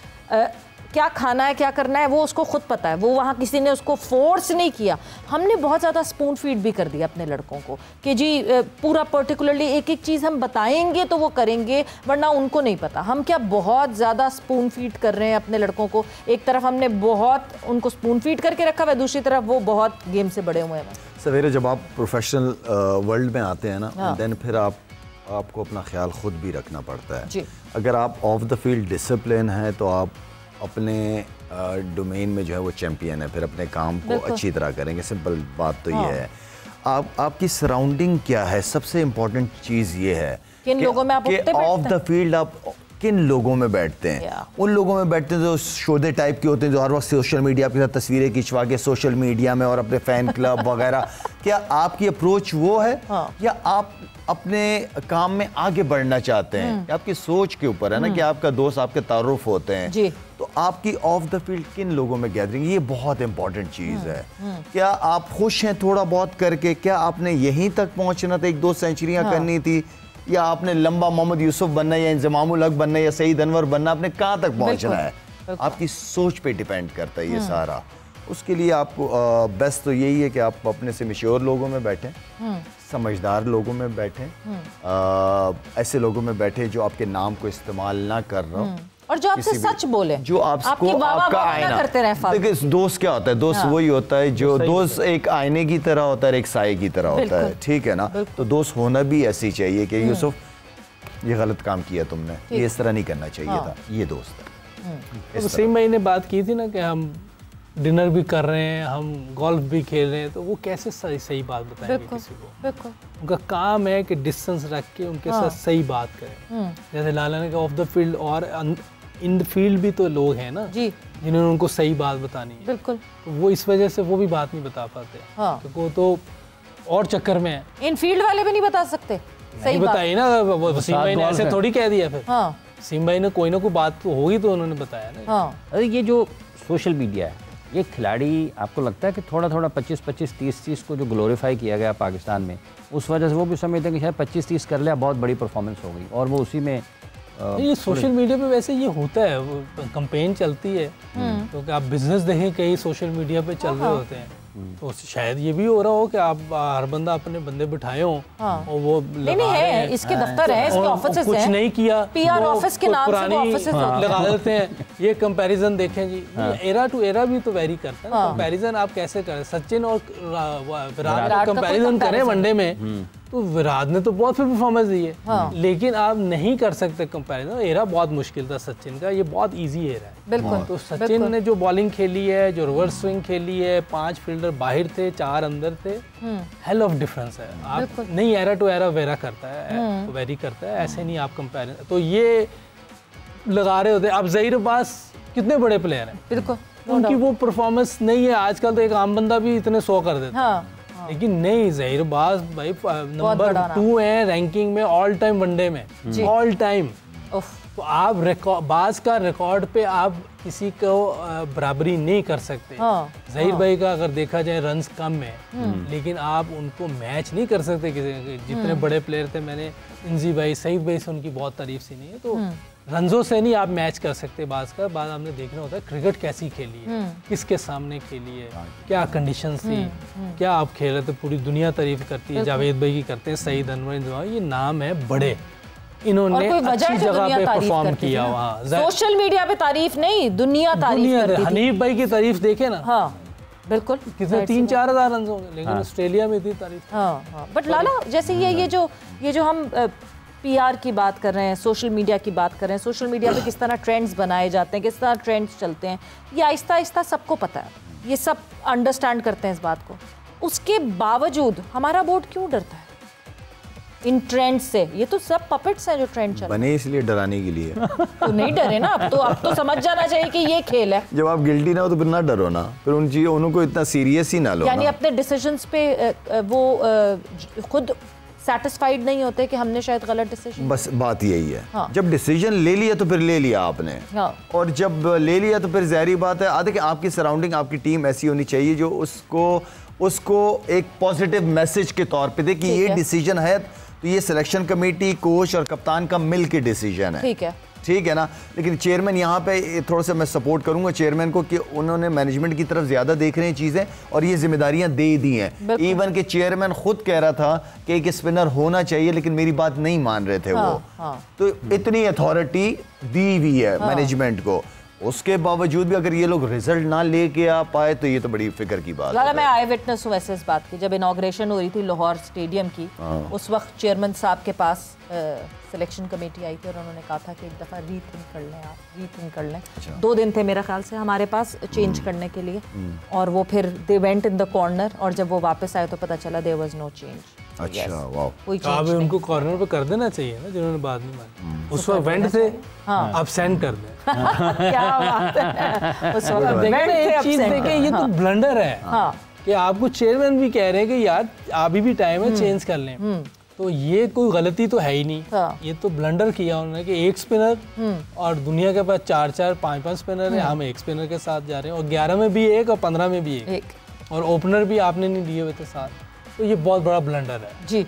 क्या खाना है, क्या करना है, वो उसको खुद पता है। वो वहाँ किसी ने उसको फोर्स नहीं किया। हमने बहुत ज़्यादा स्पून फीड भी कर दिया अपने लड़कों को कि जी पूरा पर्टिकुलरली एक एक चीज़ हम बताएंगे तो वो करेंगे, वरना उनको नहीं पता। हम क्या बहुत ज़्यादा स्पून फीड कर रहे हैं अपने लड़कों को। एक तरफ हमने बहुत उनको स्पून फीड करके रखा हुआ है, दूसरी तरफ वो बहुत गेम से बड़े हुए हैं। सवेरे जब आप प्रोफेशनल वर्ल्ड में आते हैं ना, देन फिर आपको अपना ख्याल खुद भी रखना पड़ता है जी। अगर आप ऑफ द फील्ड डिसिप्लिन हैं तो आप अपने डोमेन में जो है वो चैंपियन है, फिर अपने काम को अच्छी तरह करेंगे। सिंपल बात तो ये है। आपकी सराउंडिंग क्या है, सबसे इम्पोर्टेंट चीज़ ये है किन लोगों में आप ऑफ द फील्ड आप किन लोगों में बैठते हैं। उन लोगों में बैठते हैं जो शोधे टाइप के होते हैं, जो हर वक्त सोशल मीडिया के साथ तस्वीरें खिंचवा के सोशल मीडिया में और अपने फ़ैन क्लब वगैरह। क्या आपकी अप्रोच वो है या आप अपने काम में आगे बढ़ना चाहते हैं? आपकी सोच के ऊपर है ना कि आपका दोस्त आपके तारुफ होते हैं जी। तो आपकी ऑफ द फील्ड किन लोगों में गैदरिंग, ये बहुत इंपॉर्टेंट चीज़ है। क्या आप खुश हैं थोड़ा बहुत करके? क्या आपने यहीं तक पहुंचना था, 1-2 सेंचुरियां करनी थी, या आपने लंबा मोहम्मद यूसुफ बनना है या इंजमामुल हक बनना है या सईद अनवर बनना, आपने कहाँ तक पहुंचना है? आपकी सोच पे डिपेंड करता है ये सारा। उसके लिए आपको बेस्ट तो यही है कि आप अपने से मैच्योर लोगों में बैठें, समझदार लोगों में बैठें, ऐसे लोगों में बैठें जो आपके नाम को इस्तेमाल ना कर रहा हो और जो आपसे सच बोले, जो आपको आपका आईना करते रहे। देखिए दोस्त क्या होता है, दोस्त वही होता है जो दोस्त एक आईने की तरह होता है, एक साए की तरह होता है, ठीक है ना। तो दोस्त होना भी ऐसी चाहिए कि यूसुफ ये गलत काम किया तुमने, ये इस तरह नहीं करना चाहिए था, ये दोस्त है। वसीम भाई ने बात की थी ना कि हम डिनर भी कर रहे हैं, हम गोल्फ भी खेल रहे हैं, तो वो कैसे सही बात बताएंगे किसी को? उनका काम है कि डिस्टेंस रख के उनके साथ सही बात करें। जैसे लाला ने कहा ऑफ द फील्ड और इन द फील्ड भी तो लोग हैं ना जी, जिन्होंने उनको सही बात बतानी है। बिल्कुल। तो वो इस वजह से वो भी बात नहीं बता पाते, क्योंकि वो तो और चक्कर में है। इन फील्ड वाले भी नहीं बता सकते सही बताइए ना। वसीम भाई ने ऐसे थोड़ी कह दिया फिर। वसीम भाई ने कोई ना कोई बात तो होगी तो उन्होंने बताया ना। अरे ये जो सोशल मीडिया है ये खिलाड़ी आपको लगता है कि थोड़ा थोड़ा 25-25, 30-30 को जो ग्लोरीफाई किया गया पाकिस्तान में, उस वजह से वो भी समझते हैं कि शायद 25-30 कर लिया बहुत बड़ी परफॉर्मेंस हो गई और वो उसी में ये सोशल मीडिया पे वैसे ये होता है, वो कैंपेन चलती है, तो आप बिजनेस देखें कई सोशल मीडिया पे चल रहे होते हैं, तो शायद ये भी हो रहा हो कि आप हर बंदा अपने बंदे बिठाए हो और वो नहीं है, इसके दफ्तर है, इसके ऑफिसेस हैं, कुछ नहीं किया, पीआर ऑफिस के नाम से वो ऑफिसेस लगा देते हैं। ये कंपैरिजन देखें जी, एरा टू एरा भी तो वेरी करता है। कंपैरिजन आप कैसे करें? सचिन और विराट का कंपैरिजन करें वनडे में, तो विराट ने तो बहुत फिर परफॉर्मेंस दी है, लेकिन आप नहीं कर सकते कंपैरिजन। एरा बहुत मुश्किल था सचिन का, ये बहुत इजी एरा है। बिल्कुल। तो सचिन ने जो बॉलिंग खेली है, जो रिवर्स स्विंग खेली है, 5 फील्डर बाहर थे, 4 अंदर थे, हेल ऑफ डिफरेंस है। आप नहीं एरा टू एरा वेरा करता है, वेरी करता है, ऐसे नहीं आप कंपैरिजन। तो ये लगा रहे होते। अब ज़हीर अब्बास कितने बड़े प्लेयर हैं, बिल्कुल, उनकी वो परफॉर्मेंस नहीं है। आजकल तो एक आम बंदा भी इतने 100 कर देता है, लेकिन नहीं, ज़हीर अब्बास भाई नंबर 2 है रैंकिंग में ऑल टाइम वनडे में, ऑल टाइम। तो आप बाज का रिकॉर्ड पे आप किसी को बराबरी नहीं कर सकते। ज़हीर भाई का अगर देखा जाए रन्स कम है, लेकिन आप उनको मैच नहीं कर सकते किसी। जितने बड़े प्लेयर थे, मैंने इंजी भाई, सईद भाई से उनकी बहुत तारीफ सी नहीं है, तो रंजों से नहीं आप मैच कर सकते। बाज का बाद हमने देखना होता है क्रिकेट कैसी खेली है, किसके सामने खेली है, क्या कंडीशंस थी, क्या आप खेल रहे थे। पूरी दुनिया तारीफ करती है, जावेद भाई की करते हैं, सईद अनवर, ये नाम है बड़े, इन्होंने अच्छी जगह पे परफॉर्म किया। वहाँ सोशल मीडिया पे तारीफ नहीं, दुनिया तारीफ करती थी। हनीफ भाई की तारीफ देखे ना, हाँ बिल्कुल, कितने 3-4 हज़ार रन होंगे, लेकिन ऑस्ट्रेलिया में इतनी तारीफ। बट लाला, जैसे ये जो हम पीआर की बात कर रहे हैं, सोशल मीडिया की बात कर रहे हैं, सोशल मीडिया पे किस तरह ट्रेंड्स बनाए जाते हैं, किस तरह ट्रेंड्स चलते हैं, ये आहिस्ता आहिस्ता सबको पता है, ये सब अंडरस्टैंड करते हैं इस बात को। उसके बावजूद हमारा बोर्ड क्यों डरता है इन ट्रेंड से? ये तो सब पपेट्स हैं जो ट्रेंड चल बने इसलिए डराने के लिए। तो नहीं डरे ना, अब तो समझ जाना चाहिए कि ये खेल है। जब आप गिल्टी ना हो तो फिर ना डरो ना, फिर उन चीज़ों उनको इतना सीरियस ही ना लो। यानी अपने डिसीजंस पे वो खुद सैटिस्फाइड नहीं होते कि हमने शायद गलत डिसीजन। बस बात यही है, जब डिसीजन ले लिया तो फिर ले लिया आपने, और जब ले लिया तो फिर ज़ाहिर बात है आदि कि आपकी सराउंडिंग, आपकी टीम ऐसी होनी चाहिए जो उसको एक पॉजिटिव मैसेज के तौर पे दे कि ये डिसीजन है, तो ये सिलेक्शन कमेटी, कोच और कप्तान का मिल के डिसीजन है। ठीक है ना। लेकिन चेयरमैन यहाँ पे थोड़ा सा मैं सपोर्ट करूंगा चेयरमैन को कि उन्होंने मैनेजमेंट की तरफ ज़्यादा देख रहे हैं चीज़ें और ये जिम्मेदारियां दे दी हैं। इवन कि चेयरमैन खुद कह रहा था कि एक स्पिनर होना चाहिए, लेकिन मेरी बात नहीं मान रहे थे वो। तो इतनी अथॉरिटी दी हुई है मैनेजमेंट को, उसके बावजूद भी अगर ये लोग रिजल्ट ना लेके आ पाए तो ये तो बड़ी फिक्र की बात है। मैं आई विटनेस हूँ वैसे इस बात की। जब इनॉग्रेशन हो रही थी लाहौर स्टेडियम की, उस वक्त चेयरमैन साहब के पास सिलेक्शन कमेटी आई थी और उन्होंने कहा था कि एक दफ़ा रीथिंक कर लें, आप रीथिंक कर लें। 2 दिन थे मेरे ख्याल से हमारे पास चेंज करने के लिए, और वो फिर they went in the corner, और जब वो वापस आए तो पता चला देयर वाज नो चेंज। अच्छा, वाह। कोई चेंज नहीं। उनको कॉर्नर पे कर देना चाहिए ना, जिन्होंने बात नहीं मानी। उस वक्त वेंट थे, अब सेंड कर दें। क्या बात है। उस वक्त एक चीज देखें, ये तो ब्लंडर है कि आपको चेयरमैन भी कह रहे हैं कि यार अभी भी टाइम है, चेंज कर लें। तो ये कोई गलती तो है ही नहीं, ये तो ब्लंडर किया उन्होंने कि एक स्पिनर और दुनिया के पास 4-4, 5-5 स्पिनर है, हम एक स्पिनर के साथ जा रहे हैं, और 11 में भी एक और 15 में भी एक, और ओपनर भी आपने नहीं दिए हुए थे साथ। तो ये बहुत बड़ा ब्लंडर है जी।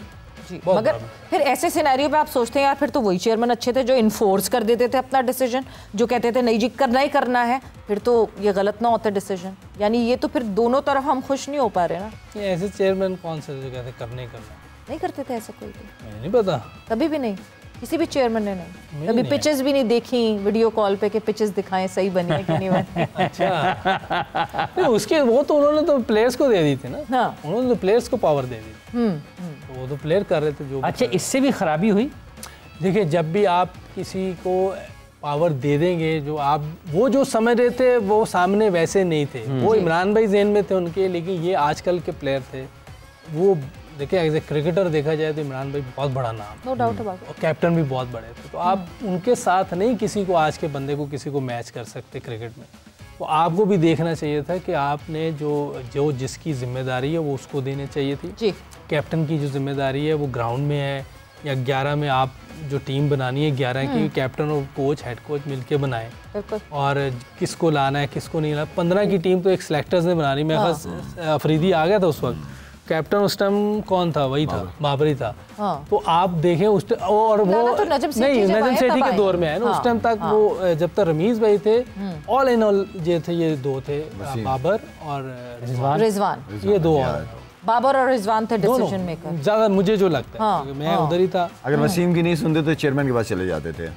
मगर फिर ऐसे सिनेरियो पे आप सोचते हैं यार फिर तो वही चेयरमैन अच्छे थे जो इन्फोर्स कर देते थे अपना डिसीजन, जो कहते थे नहीं जी करना ही करना है, फिर तो ये गलत ना होता डिसीजन। यानी ये तो फिर दोनों तरफ हम खुश नहीं हो पा रहे ना। ये ऐसे चेयरमैन कौन से जो कहते करने करना नहीं करते थे ऐसा कोई? मुझे नहीं पता, कभी भी नहीं, किसी भी चेयरमैन ने नहीं। कभी पिचेस भी नहीं देखी वीडियो कॉल पे कि पिचेस दिखाएं सही बनी है कि नहीं बनी। अच्छा, उसके वो तो उन्होंने तो प्लेयर्स को दे दी थी ना। उन्होंने तो प्लेयर्स को पावर दे दी, तो वो तो प्लेयर कर रहे थे जो। अच्छा, इससे भी खराबी हुई। देखिए, जब भी आप किसी को पावर दे देंगे, जो आप वो जो समझ रहे थे वो सामने वैसे नहीं थे, वो इमरान भाई ज़हन में थे उनके, लेकिन ये आजकल के प्लेयर थे। वो देखिए एज ए क्रिकेटर देखा जाए तो इमरान भाई बहुत बड़ा नाम, नो डाउट अबाउट, और कैप्टन भी बहुत बड़े थे। तो आप उनके साथ नहीं किसी को, आज के बंदे को किसी को मैच कर सकते क्रिकेट में। तो आपको भी देखना चाहिए था कि आपने जो जिसकी जिम्मेदारी है वो उसको देनी चाहिए थी जी। कैप्टन की जो जिम्मेदारी है वो ग्राउंड में है, या 11 में आप जो टीम बनानी है 11 की कैप्टन और कोच हेड कोच मिलके बनाए और किसको लाना है किसको नहीं लाना। 15 की टीम तो एक सिलेक्टर्स ने बनानी। मेरे पास अफरीदी आ गया था उस वक्त, कैप्टन उस टाइम कौन था, वही था बाबरी था। तो आप देखें उस और वो तो नजम सेठी के दौर में है ना, उस टाइम तक वो जब तक रमीज भाई थे ऑल इन ऑल ये दो थे, बाबर और रिजवान, ये दो और बाबर और रिजवान थे डिसीजन मेकर ज्यादा, मुझे जो लगता है मैं उधर ही था। अगर वसीम की नहीं सुनते तो चेयरमैन के पास चले जाते थे।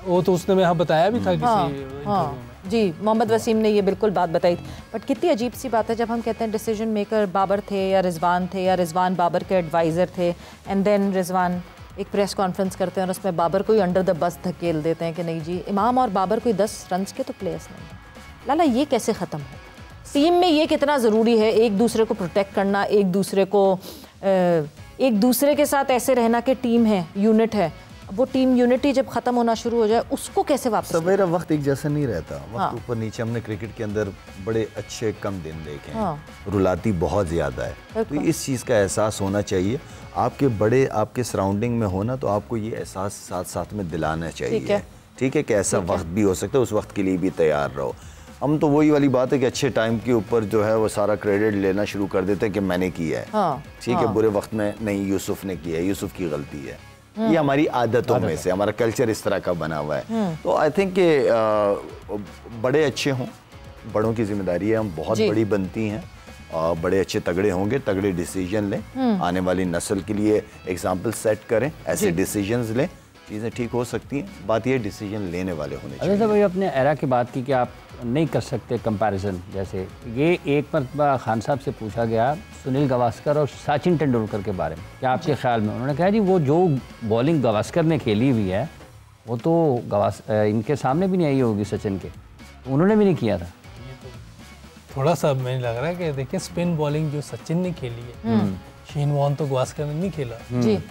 वो तो उसने मैं बताया भी था किसी जी, मोहम्मद वसीम ने ये बिल्कुल बात बताई। बट कितनी अजीब सी बात है जब हम कहते हैं डिसीजन मेकर बाबर थे या रिजवान बाबर के एडवाइज़र थे, एंड देन रिजवान एक प्रेस कॉन्फ्रेंस करते हैं और उसमें बाबर को ही अंडर द बस धकेल देते हैं कि नहीं जी, इमाम और बाबर कोई 10 रन के तो प्लेयर्स नहीं हैं। लाला ये कैसे ख़त्म हो? टीम में ये कितना ज़रूरी है एक दूसरे को प्रोटेक्ट करना, एक दूसरे के साथ ऐसे रहना कि टीम है, यूनिट है। वो टीम यूनिटी जब ख़त्म होना शुरू हो जाए उसको कैसे वापस? सवेरा वक्त एक जैसा नहीं रहता, वक्त ऊपर नीचे। हमने क्रिकेट के अंदर बड़े अच्छे कम दिन देखे हैं, रुलाती बहुत ज़्यादा है। तो इस चीज़ का एहसास होना चाहिए। आपके बड़े आपके सराउंडिंग में होना तो आपको ये एहसास साथ साथ में दिलाना चाहिए, ठीक है कि ऐसा वक्त भी हो सकता है, उस वक्त के लिए भी तैयार रहो। हम तो वही वाली बात है कि अच्छे टाइम के ऊपर जो है वो सारा क्रेडिट लेना शुरू कर देते हैं कि मैंने किया है, ठीक है। बुरे वक्त में नहीं, यूसुफ ने किया है, यूसुफ की गलती है। ये हमारी आदतों में से, हमारा कल्चर इस तरह का बना हुआ है। तो आई थिंक कि बड़े अच्छे हों, बड़ों की जिम्मेदारी है, हम बहुत बड़ी बनती हैं, बड़े अच्छे तगड़े होंगे, तगड़े डिसीजन लें, आने वाली नस्ल के लिए एग्जाम्पल सेट करें, ऐसे डिसीजंस लें, चीज़ें ठीक हो सकती हैं। बात ये डिसीजन लेने वाले होने चाहिए। अच्छा भाई, अपने एरा की बात की कि आप नहीं कर सकते कंपैरिजन। जैसे ये एक मरतबा खान साहब से पूछा गया सुनील गावस्कर और सचिन तेंदुलकर के बारे में, क्या आपके ख्याल में? उन्होंने कहा जी वो जो बॉलिंग गावस्कर ने खेली हुई है वो तो इनके सामने भी नहीं आई होगी सचिन के, तो उन्होंने भी नहीं किया था। थोड़ा सा मुझे लग रहा है कि देखिए स्पिन बॉलिंग जो सचिन ने खेली है, शेन वॉर्न तो गावस्कर ने नहीं खेला,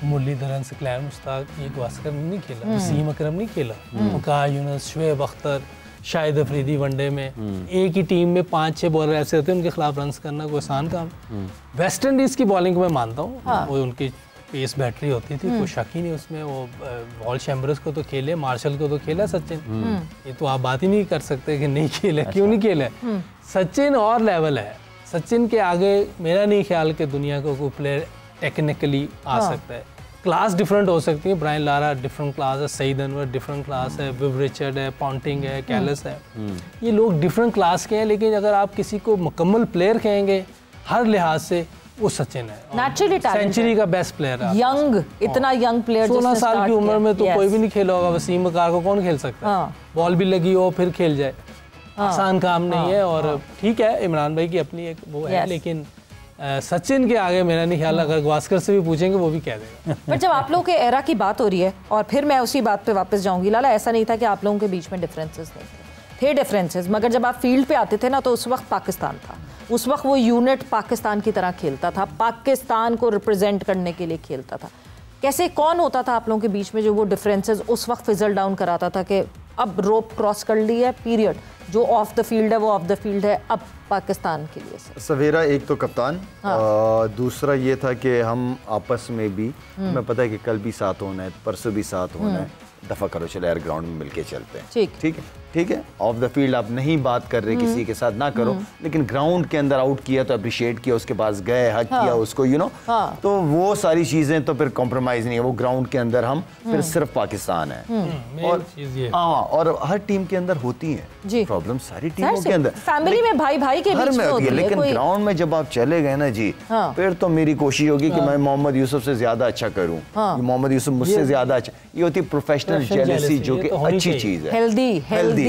मुरलीधरन, सिक्लैन मुश्ताक, ये गावस्कर ने नहीं खेला, वसीम अकरम नहीं खेला, वकार यूनुस, शुएब अख्तर, शाहिद अफरीदी वनडे में। एक ही टीम में 5-6 बॉलर ऐसे होते हैं, उनके खिलाफ रन करना कोई आसान काम। वेस्ट इंडीज की बॉलिंग को मैं मानता हूँ, वो उनकी पेस बैटरी होती थी, कोई शक ही नहीं उसमें। वो वॉल चैम्बर्स को तो खेले, मार्शल को तो खेला सचिन, ये तो आप बात ही नहीं कर सकते कि नहीं खेले। क्यों नहीं खेले? सचिन और लेवल है, सचिन के आगे मेरा नहीं ख्याल कि दुनिया को कोई प्लेयर टेक्निकली आ सकता है। क्लास डिफरेंट हो सकती है, ब्रायन लारा डिफरेंट क्लास है, सईद अनवर डिफरेंट क्लास है, विव रिचर्ड है, पॉन्टिंग है, कैलस है, ये लोग डिफरेंट क्लास के हैं। लेकिन अगर आप किसी को मुकम्मल प्लेयर कहेंगे हर लिहाज से, वो सचिन है, नेचुरली सेंचुरी का बेस्ट प्लेयर है। यंग, इतना यंग प्लेयर 16 साल की उम्र में तो कोई भी नहीं खेला होगा। वसीम अकार को कौन खेल सकता है? बॉल भी लगी हो फिर खेल जाए, आसान काम नहीं है। और ठीक है, इमरान भाई की अपनी एक वो है, लेकिन सचिन के आगे मेरा नहीं ख्याल, अगर गावस्कर से भी पूछेंगे वो भी कह देगा। पर जब आप लोगों के एरा की बात हो रही है, और फिर मैं उसी बात पे वापस जाऊंगी लाला, ऐसा नहीं था कि आप लोगों के बीच में डिफरेंसेस नहीं थे डिफरेंसेस, मगर जब आप फील्ड पे आते थे ना तो उस वक्त पाकिस्तान था, उस वक्त वो यूनिट पाकिस्तान की तरह खेलता था, पाकिस्तान को रिप्रेजेंट करने के लिए खेलता था। कैसे, कौन होता था आप लोगों के बीच में जो वो डिफरेंसेस उस वक्त फिजल डाउन कराता था कि अब रोप क्रॉस कर ली है, पीरियड, जो ऑफ द फील्ड है वो ऑफ द फील्ड है, अब पाकिस्तान के लिए? सवेरा एक तो कप्तान, दूसरा ये था कि हम आपस में भी, हमें पता है कि कल भी साथ होना है, परसों भी साथ होना है, दफा करो चले यार ग्राउंड में मिलके चलते हैं, ठीक है। ऑफ द फील्ड आप नहीं बात कर रहे, किसी के साथ ना करो, लेकिन ग्राउंड के अंदर आउट किया तो अप्रिशिएट किया, उसके पास गए, हक किया उसको, यू नो। तो वो सारी चीजें तो फिर कॉम्प्रोमाइज नहीं है, वो ग्राउंड के अंदर हम फिर सिर्फ पाकिस्तान है। और हर टीम के अंदर होती है प्रॉब्लम, सारी टीमों के अंदर, फैमिली में भाई भाई के बीच में होती है, लेकिन ग्राउंड में जब आप चले गए ना जी, फिर तो मेरी कोशिश होगी कि मैं मोहम्मद यूसुफ से ज्यादा अच्छा करूं, मोहम्मद यूसुफ मुझसे ज्यादा अच्छा। ये होती है प्रोफेशनल जेलसी, जो कि अच्छी चीज है, हेल्दी,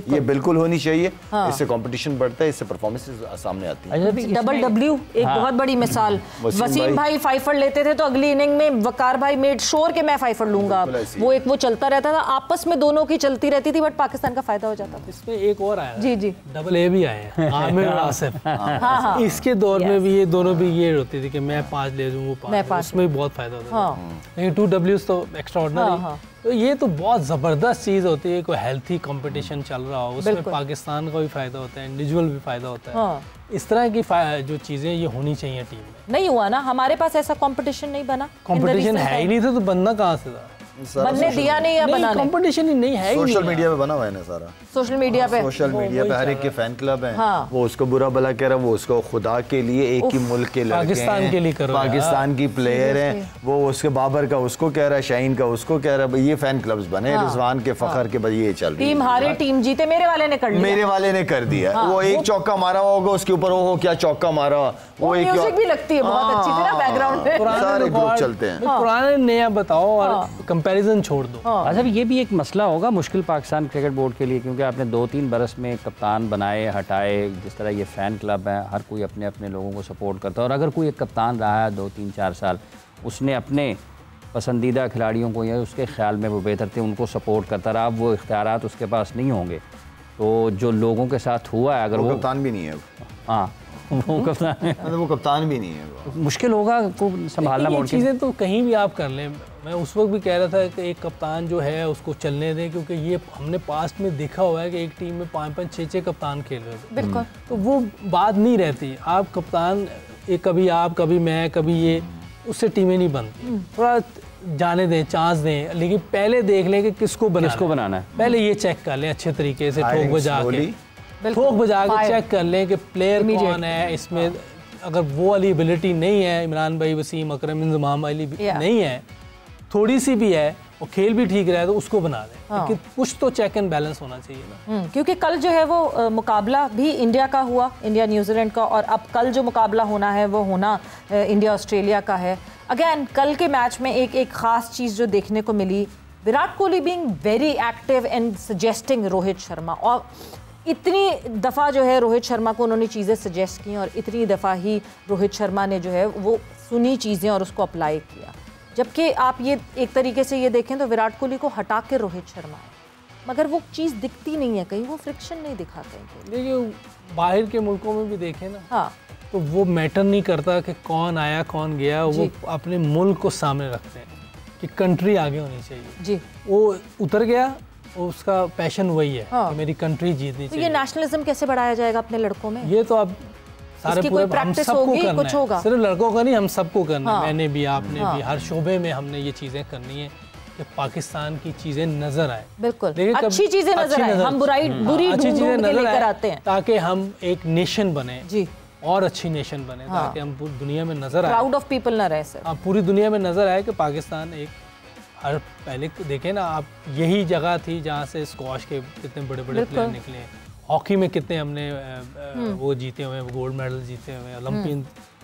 ये बिल्कुल होनी चाहिए। इससे कंपटीशन बढ़ता है, इससे परफॉर्मेंसेस सामने आती है। डबल डब्ल्यू एक बहुत बड़ी मिसाल, वसीम भाई फाइफर लेते थे तो अगली इनिंग में वकार भाई मेड श्योर के मैं फाइफर लूंगा, वो एक वो चलता रहता था, आपस में दोनों की चलती रहती थी, बट पाकिस्तान का फायदा हो जाता था। इसमें एक और आया, जी डबल ए भी आए हैं, आमिर और आसिफ। इसके दौर में भी ये दोनों भी ये होती थी कि मैं 5 ले दूं, वो 5, उसमें भी बहुत फायदा होता था। लेकिन 2 Ws तो एक्स्ट्राऑर्डिनरी। तो ये तो बहुत ज़बरदस्त चीज़ होती है, कोई हेल्थी कंपटीशन चल रहा हो, उसमें पाकिस्तान का भी फ़ायदा होता है, इंडिविजुअल भी फ़ायदा होता है। हाँ। इस तरह की जो चीज़ें ये होनी चाहिए टीम में। नहीं हुआ ना, हमारे पास ऐसा कंपटीशन नहीं बना। कंपटीशन है ही नहीं था तो बनना कहाँ से था? बनने दिया नहीं है, बनाने कंपटीशन ही नहीं है। सोशल मीडिया पे बना हुआ है ना सारा, सोशल मीडिया पे हर एक के फैन क्लब हैं। हाँ। वो उसको बुरा भला कह रहा है, वो उसको खुदा के लिए एक ही मुल्क के लड़के पाकिस्तान हैं, के लिए करो, पाकिस्तान की प्लेयर हैं, वो उसके बाबर का उसको कह रहा है, शाहीन का उसको कह रहा है। ये फैन क्लब्स बने, रिजवान के फखर के, बस ये चल रही है। टीम हारे टीम जीते, मेरे वाले ने कर लिया, मेरे वाले ने कर दिया। वो एक चौका मारा होगा, उसके ऊपर वो क्या चौका मारा, वो एक म्यूजिक भी लगती है बहुत अच्छी तरह बैकग्राउंड में, सारे ग्रुप चलते हैं। पुराने नया बताओ और कंपैरिजन छोड़ दो। अच्छा, ये भी एक मसला होगा मुश्किल पाकिस्तान क्रिकेट बोर्ड के लिए, क्योंकि आपने 2-3 बरस में कप्तान बनाए हटाए, जिस तरह ये फ़ैन क्लब है, हर कोई अपने अपने लोगों को सपोर्ट करता है, और अगर कोई एक कप्तान रहा है 2-3-4 साल, उसने अपने पसंदीदा खिलाड़ियों को या उसके ख्याल में वो बेहतर थे उनको सपोर्ट करता रहा, अब वो इख्तियारात उसके पास नहीं होंगे, तो जो लोगों के साथ हुआ है, अगर वो कप्तान भी नहीं है, हाँ वो कप्तान भी नहीं है, मुश्किल होगा को संभालना। ये चीज़ें तो कहीं भी आप कर लें। मैं उस वक्त भी कह रहा था कि एक कप्तान जो है उसको चलने दें, क्योंकि ये हमने पास्ट में देखा हुआ है कि एक टीम में 5-5, 6-6 कप्तान खेल रहे थे। बिल्कुल। तो वो बात नहीं रहती। आप कप्तान एक, कभी आप, कभी मैं, कभी ये, उससे टीमें नहीं बनती। थोड़ा जाने दें, चांस दें, लेकिन पहले देख लें कि किसको बनाना है। पहले ये चेक कर लें अच्छे तरीके से, ठोक बजा के चेक कर लें कि प्लेयर कौन है इसमें। अगर वो वाली एबिलिटी नहीं है, इमरान भाई, वसीम अकरम, इंजमाम वाली नहीं है, थोड़ी सी भी है और खेल भी ठीक रहा है, तो उसको बना दें। लेकिन कुछ तो चेक एंड बैलेंस होना चाहिए ना। क्योंकि कल जो है वो मुकाबला भी इंडिया का हुआ, इंडिया न्यूजीलैंड का, और अब कल जो मुकाबला होना है वो होना इंडिया ऑस्ट्रेलिया का है। अगेन कल के मैच में एक ख़ास चीज़ जो देखने को मिली, Virat Kohli being very active and suggesting Rohit Sharma, और इतनी दफ़ा जो है रोहित शर्मा को उन्होंने चीज़ें सजेस्ट की और इतनी दफ़ा ही रोहित शर्मा ने जो है वो सुनी चीज़ें और उसको अप्लाई किया। जबकि आप ये एक तरीके से ये देखें तो विराट कोहली को हटा के रोहित शर्मा है, मगर वो चीज़ दिखती नहीं है कहीं, वो फ्रिक्शन नहीं दिखाते हैं। देखिए बाहर के मुल्कों में भी देखें ना, हाँ, तो वो मैटर नहीं करता कि कौन आया कौन गया, वो अपने मुल्क को सामने रखते हैं कि कंट्री आगे होनी चाहिए जी। वो उतर गया, उसका पैशन वही है कि मेरी कंट्री जीतनी चाहिए। ये नेशनलिज्म कैसे बढ़ाया जाएगा अपने लड़कों में? ये तो अब सारे पूरे हम सबको करना है, होगा। सिर्फ लड़कों का नहीं, हम सबको करना है। मैंने भी, आपने भी, हर शोबे में हमने ये चीज़ें करनी है कि पाकिस्तान की चीज़ें नजर आए। बिल्कुल, अच्छी चीज़ें नजर आए, हम बुरी अच्छी चीज़ें नजर आते हैं, ताकि हम एक नेशन बने जी, और अच्छी नेशन बने, ताकि हम पूरी दुनिया में नजर आए, प्राउड ऑफ पीपल ना रहे सर। हाँ, पूरी दुनिया में नजर आए कि पाकिस्तान एक, हर पहले देखें ना आप, यही जगह थी जहाँ से स्क्वाश के कितने बड़े बड़े प्लेयर निकले, हॉकी में कितने हमने वो जीते हुए हैं, गोल्ड मेडल जीते हुए हैं,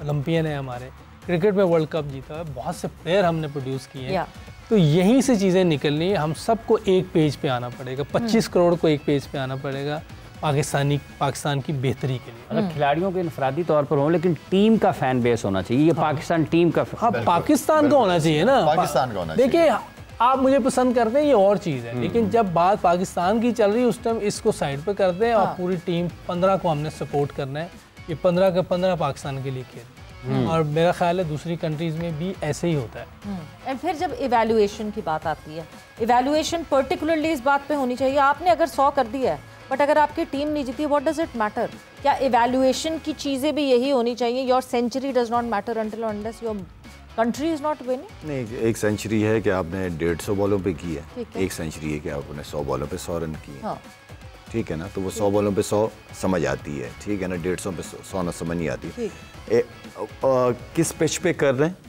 ओलंपियन है हमारे, क्रिकेट में वर्ल्ड कप जीता है, बहुत से प्लेयर हमने प्रोड्यूस किए हैं। तो यहीं से चीज़ें निकलनी है, हम सबको एक पेज पे आना पड़ेगा, 25 करोड़ को एक पेज पे आना पड़ेगा पाकिस्तान की बेहतरी के लिए। मतलब खिलाड़ियों के इनफरादी तौर पर हो, लेकिन टीम का फैन बेस होना चाहिए, ये पाकिस्तान टीम का। हाँ, पाकिस्तान का होना चाहिए ना, पाकिस्तान का होना चाहिए। देखिए आप मुझे पसंद करते हैं, ये और चीज़ है, लेकिन जब बात पाकिस्तान की चल रही है उस टाइम इसको साइड पे करते हैं और पूरी टीम 15 को हमने सपोर्ट करना है, ये 15 के 15 पाकिस्तान के लिए खेल, और मेरा ख्याल है दूसरी कंट्रीज में भी ऐसे ही होता है। एंड फिर जब इवैल्यूएशन की बात आती है, इवैल्यूएशन पर्टिकुलरली इस बात पे होनी चाहिए, आपने अगर 100 कर दिया है बट अगर आपकी टीम नहीं जीती, व्हाट डज इट मैटर? क्या इवैल्यूएशन की चीज़ें भी यही होनी चाहिए, your century does not matter until unless your country is not winning? नहीं, एक सेंचुरी है कि आपने 150 बॉलों पे की है, एक सेंचुरी है कि आपने 100 बॉलों पे 100 रन किए। हाँ। ठीक है ना, तो वो 100 बॉलों पे 100 समझ आती है, ठीक है ना, 150 पे 100 ना समझ नहीं आती। किस पिच पे कर रहे हैं,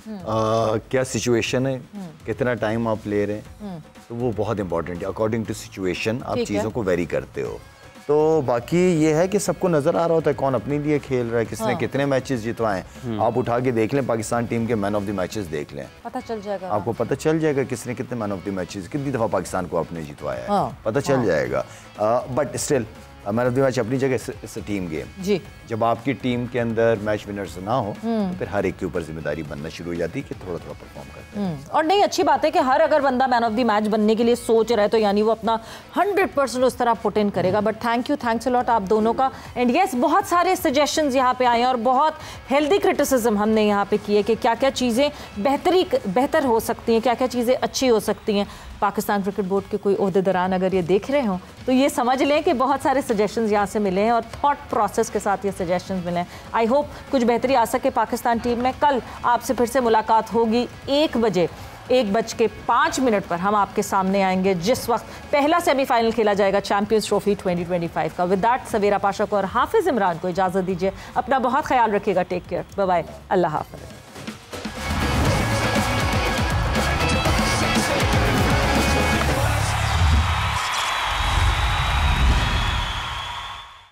क्या सिचुएशन है, कितना टाइम आप ले रहे हैं, तो वो बहुत इंपॉर्टेंट है। अकॉर्डिंग टू सिचुएशन आप चीज़ों को वेरी करते हो। तो बाकी ये है कि सबको नजर आ रहा होता है कौन अपने लिए खेल रहा है, किसने कितने मैचेस जितवाए। आप उठा के देख लें, पाकिस्तान टीम के मैन ऑफ द मैचेस देख लें, पता चल जाएगा आपको, पता चल जाएगा किसने कितने मैन ऑफ द मैचेस, कितनी दफ़ा पाकिस्तान को आपने जितवाया है, पता चल जाएगा। But still man of the match अपनी जगह, इट्स अ टीम गेम जी। जब आपकी टीम के अंदर मैच विनर्स ना हो तो फिर हर एक के ऊपर जिम्मेदारी बनना शुरू हो जाती है कि थोड़ा थोड़ा परफॉर्म करते हैं। और नहीं, अच्छी बात है कि हर अगर बंदा मैन ऑफ द मैच बनने के लिए सोच रहा है तो यानी वो अपना 100% उस तरह पुट इन करेगा। But thank you, thanks a lot आप दोनों का। एंड यस, बहुत सारे सजेशंस यहाँ पे आए हैं और बहुत हेल्दी क्रिटिसिज्म हमने यहाँ पे किए कि क्या क्या चीज़ें बेहतर हो सकती हैं, क्या क्या चीज़ें अच्छी हो सकती हैं। पाकिस्तान क्रिकेट बोर्ड के कोई ओहदेदारान अगर ये देख रहे हो तो ये समझ लें कि बहुत सारे सजेशंस यहाँ से मिले हैं और थॉट प्रोसेस के साथ ये सजेशंस मिले हैं। आई होप कुछ बेहतरी आ सके पाकिस्तान टीम में। कल आपसे फिर से मुलाकात होगी 1 बजे, 1:05 पर हम आपके सामने आएंगे जिस वक्त पहला सेमीफाइनल खेला जाएगा चैंपियंस ट्रॉफी 2025 का। विद दैट सवेरा पाशा को और हाफिज इमरान को इजाज़त दीजिए। अपना बहुत ख्याल रखिएगा। टेक केयर, बाय बाय, अल्लाह हाफ़िज़।